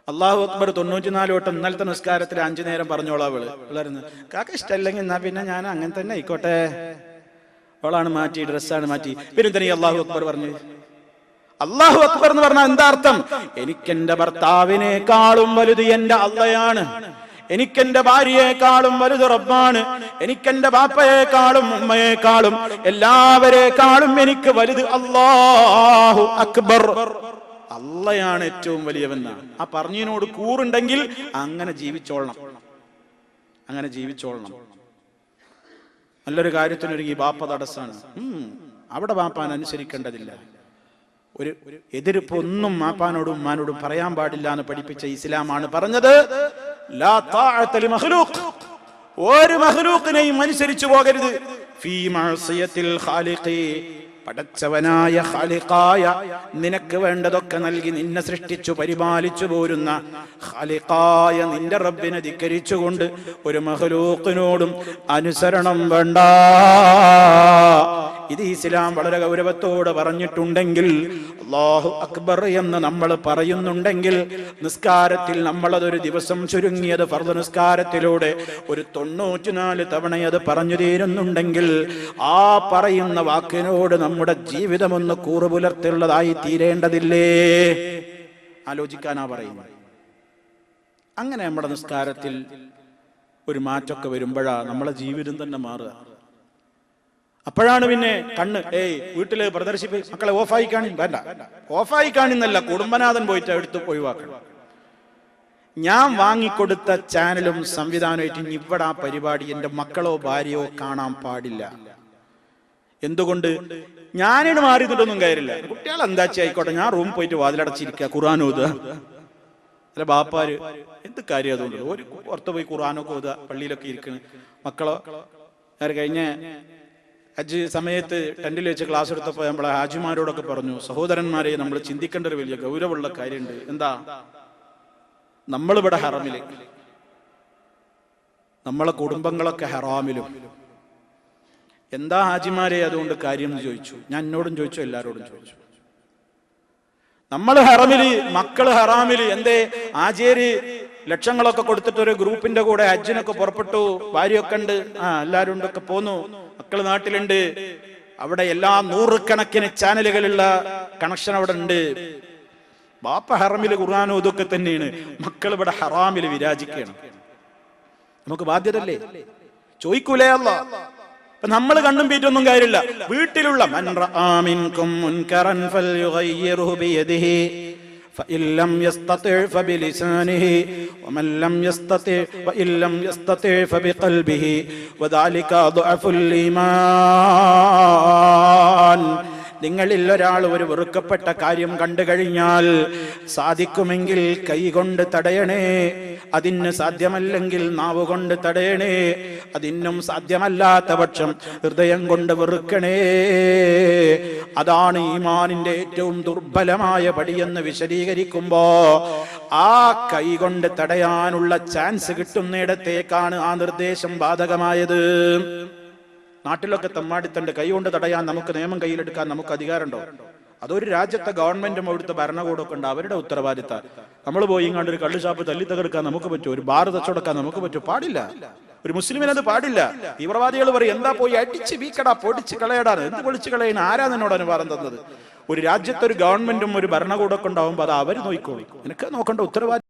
അള്ളാഹു അക്ബർ 94 വട്ടം ഇന്നലത്തെ നിസ്കാരത്തിൽ 5 നേരം പറഞ്ഞോളാ വിളരുന്നു. കാക്ക ഇഷ്ടമല്ലെങ്കിൽ എന്നാ പിന്നെ ഞാൻ അങ്ങനെ തന്നെ ആയിക്കോട്ടെ. അവളാണ് മാറ്റി, ഡ്രസ്സാണ് മാറ്റി. പിന്നെ തന്നെ അള്ളാഹു അക്ബർ പറഞ്ഞു. അള്ളാഹു അക്ബർ എന്ന് പറഞ്ഞാൽ എന്താ അർത്ഥം? എനിക്കെന്റെ ഭർത്താവിനേക്കാളും വലുത് എന്റെ അള്ളയാണ്, എനിക്കെന്റെ ഭാര്യയെക്കാളും വലുത് റബ്ബാണ്, എനിക്കെന്റെ ബാപ്പയെക്കാളും ഉമ്മയെക്കാളും എല്ലാവരെക്കാളും എനിക്ക് വലുത് അല്ലാഹു അക്ബർ. അള്ളയാണ് ഏറ്റവും വലിയവനാണ്. ആ പറഞ്ഞതിനോട് കൂറുണ്ടെങ്കിൽ അങ്ങനെ ജീവിച്ചോളണം, അങ്ങനെ ജീവിച്ചോളണം. നല്ലൊരു കാര്യത്തിനൊരുങ്ങി ബാപ്പ തടസ്സാണ്, അവിടെ ബാപ്പാൻ അനുസരിക്കേണ്ടതില്ല. ഒരു എതിർപ്പ് ഒന്നും മാപ്പാനോടും ഉമ്മാനോടും പറയാൻ പാടില്ല എന്ന് പഠിപ്പിച്ച ഇസ്ലാമാണ് പറഞ്ഞത് ലാ തഅത ലി മഖ്ലൂഖ്, ഒരു മഖ്ലൂഖിനെയും അനുസരിച്ചു പോകരുത്. ഫീ മഅസിയത്തിൽ ഖാലിഖി, പടച്ചവനായ ഖാലിഖായ നിനക്ക് വേണ്ടതൊക്കെ നൽകി നിന്നെ സൃഷ്ടിച്ചു പരിപാലിച്ചു പോരുന്ന ഖാലിഖായ നിന്റെ റബ്ബിനെ ധിക്കരിച്ചുകൊണ്ട് ഒരു മഖ്ലൂഖിനോടും അനുസരണം വേണ്ട. ഇത് ഇസ്ലാം വളരെ ഗൗരവത്തോടെ പറഞ്ഞിട്ടുണ്ടെങ്കിൽ, അല്ലാഹു അക്ബർ എന്ന് നമ്മൾ പറയുന്നുണ്ടെങ്കിൽ, നിസ്കാരത്തിൽ നമ്മളതൊരു ദിവസം ചുരുങ്ങിയത് ഫർദ് നിസ്കാരത്തിലൂടെ ഒരു 94 തവണ അത് പറഞ്ഞു തീരുന്നുണ്ടെങ്കിൽ, ആ പറയുന്ന വാക്കിനോട് നമ്മുടെ ജീവിതം ഒന്ന് കൂറുപുലർത്തുള്ളതായി തീരേണ്ടതില്ലേ? ആലോചിക്കാനാ പറയുന്നത്. അങ്ങനെ നമ്മുടെ നിസ്കാരത്തിൽ ഒരു മാറ്റമൊക്കെ വരുമ്പോഴാണ് നമ്മളെ ജീവിതം തന്നെ മാറുക. അപ്പോഴാണ് പിന്നെ കണ്ണ് വീട്ടില് പ്രദർശിപ്പിച്ച് മക്കളെ ഓഫായി കാണി, വേണ്ട ഓഫായി കാണിന്നല്ല, കുടുംബനാഥൻ പോയിട്ട് എടുത്ത് ഒഴിവാക്കണം. ഞാൻ വാങ്ങിക്കൊടുത്ത ചാനലും സംവിധാനമായിട്ട് ഇവിടെ ആ പരിപാടി എന്റെ മക്കളോ ഭാര്യയോ കാണാൻ പാടില്ല. എന്തുകൊണ്ട്? ഞാനിന് മാറിയിട്ടൊന്നും കയറില്ല. കുട്ടികൾ എന്താച്ചാ ആയിക്കോട്ടെ, ഞാൻ റൂം പോയിട്ട് വാതിലടച്ചിരിക്കുക, ഖുർആൻ ഓതുക. അല്ല ബാപ്പാര് എന്ത് കാര്യം? അതുകൊണ്ട് ഒരു പുറത്ത് പോയി ഖുർആനൊക്കെ ഓതുക, പള്ളിയിലൊക്കെ ഇരിക്കണ്. മക്കളോ കഴിഞ്ഞ ഹജ്ജ് സമയത്ത് ടെന്റിൽ വെച്ച് ക്ലാസ് എടുത്തപ്പോൾ നമ്മളെ ഹാജിമാരോടൊക്കെ പറഞ്ഞു, സഹോദരന്മാരെ നമ്മൾ ചിന്തിക്കേണ്ട ഒരു വലിയ ഗൗരവമുള്ള കാര്യമുണ്ട്. എന്താ? നമ്മളിവിടെ ഹറമില്, നമ്മളെ കുടുംബങ്ങളൊക്കെ ഹറാമിലും. എന്താ ഹാജിമാരെ അതുകൊണ്ട് കാര്യം എന്ന് ചോദിച്ചു. ഞാൻ എന്നോടും ചോദിച്ചു, എല്ലാവരോടും ചോദിച്ചു. നമ്മൾ ഹറമില്, മക്കള് ഹറാമില്. എന്തേ ആചേര് ലക്ഷങ്ങളൊക്കെ കൊടുത്തിട്ട് ഒരു ഗ്രൂപ്പിന്റെ കൂടെ ഹജ്ജിനൊക്കെ പുറപ്പെട്ടു, ഭാര്യയൊക്കെ ഉണ്ട്, എല്ലാരും ഉണ്ടൊക്കെ പോന്നു, മക്കള് നാട്ടിലുണ്ട്. അവിടെ എല്ലാ 100 ചാനലുകളുള്ള കണക്ഷൻ അവിടെ ഉണ്ട്. ബാപ്പ ഹറമില് ഖുർആനും ഇതൊക്കെ തന്നെയാണ്, മക്കൾ ഇവിടെ ഹറാമില് വിരാജിക്കുകയാണ്. നമുക്ക് ബാധ്യതല്ലേ? ചോദിക്കൂലേ അല്ലാഹ്? അപ്പൊ നമ്മൾ കണ്ണും പീറ്റൊന്നും കാര്യമില്ല. വീട്ടിലുള്ള മൻ റആ മിൻകും മുൻകറൻ ഫൽയുഗയ്യിർഹു ബിയദിഹി ഫഇൻ ലം യസ്തതി' ഫബിലിസാനിഹി വമൻ ലം യസ്തതി' ഫഇൻ ലം യസ്തതി' ഫബിഖൽബിഹി വദാലിക ദുഅഫുൽ ഈമാൻ. നിങ്ങളിൽ ഒരാൾ ഒരു വെറുക്കപ്പെട്ട കാര്യം കണ്ടു കഴിഞ്ഞാൽ സാധിക്കുമെങ്കിൽ കൈകൊണ്ട് തടയണേ, അതിന് സാധ്യമല്ലെങ്കിൽ നാവ് കൊണ്ട് തടയണേ, അതിനും സാധ്യമല്ലാത്ത പക്ഷം ഹൃദയം കൊണ്ട് വെറുക്കണേ. അതാണ് ഈമാനിന്റെ ഏറ്റവും ദുർബലമായ പടിയെന്ന് വിശദീകരിക്കുമ്പോ ആ കൈ കൊണ്ട് തടയാനുള്ള ചാൻസ് കിട്ടുന്നിടത്തേക്കാണ് ആ നിർദ്ദേശം ബാധകമായത്. നാട്ടിലൊക്കെ തമ്മാടിത്തണ്ട്, കൈ കൊണ്ട് തടയാൻ നമുക്ക് നിയമം കയ്യിലെടുക്കാൻ നമുക്ക് അധികാരമുണ്ടോ? അതൊരു രാജ്യത്തെ ഗവൺമെന്റും അവിടുത്തെ ഭരണകൂടമൊക്കെ ഉണ്ട്, അവരുടെ ഉത്തരവാദിത്തം. നമ്മൾ പോയി ഇങ്ങാണ്ട് ഒരു കള്ളുഷാപ്പ് തല്ലി തകർക്കാൻ നമുക്ക് പറ്റുമോ? ഒരു ബാർ തച്ചോടക്കാൻ നമുക്ക് പറ്റുമോ? പാടില്ല. ഒരു മുസ്ലിമിന് അത് പാടില്ല. തീവ്രവാദികൾ പറയും, എന്താ പോയി അടിച്ച് വീക്കടാ, പൊടിച്ച് കളയടാണ്. എന്ത് പൊളിച്ച് കളയുന്ന? ആരാ നിന്നോട് അനുവാദം തന്നത്? ഒരു രാജ്യത്തെ ഒരു ഗവൺമെന്റും ഒരു ഭരണകൂടമൊക്കെ ഉണ്ടാവുമ്പോ അത് അവർ നോക്കിക്കോളൂ. എനിക്ക് നോക്കേണ്ട ഉത്തരവാദിത്തം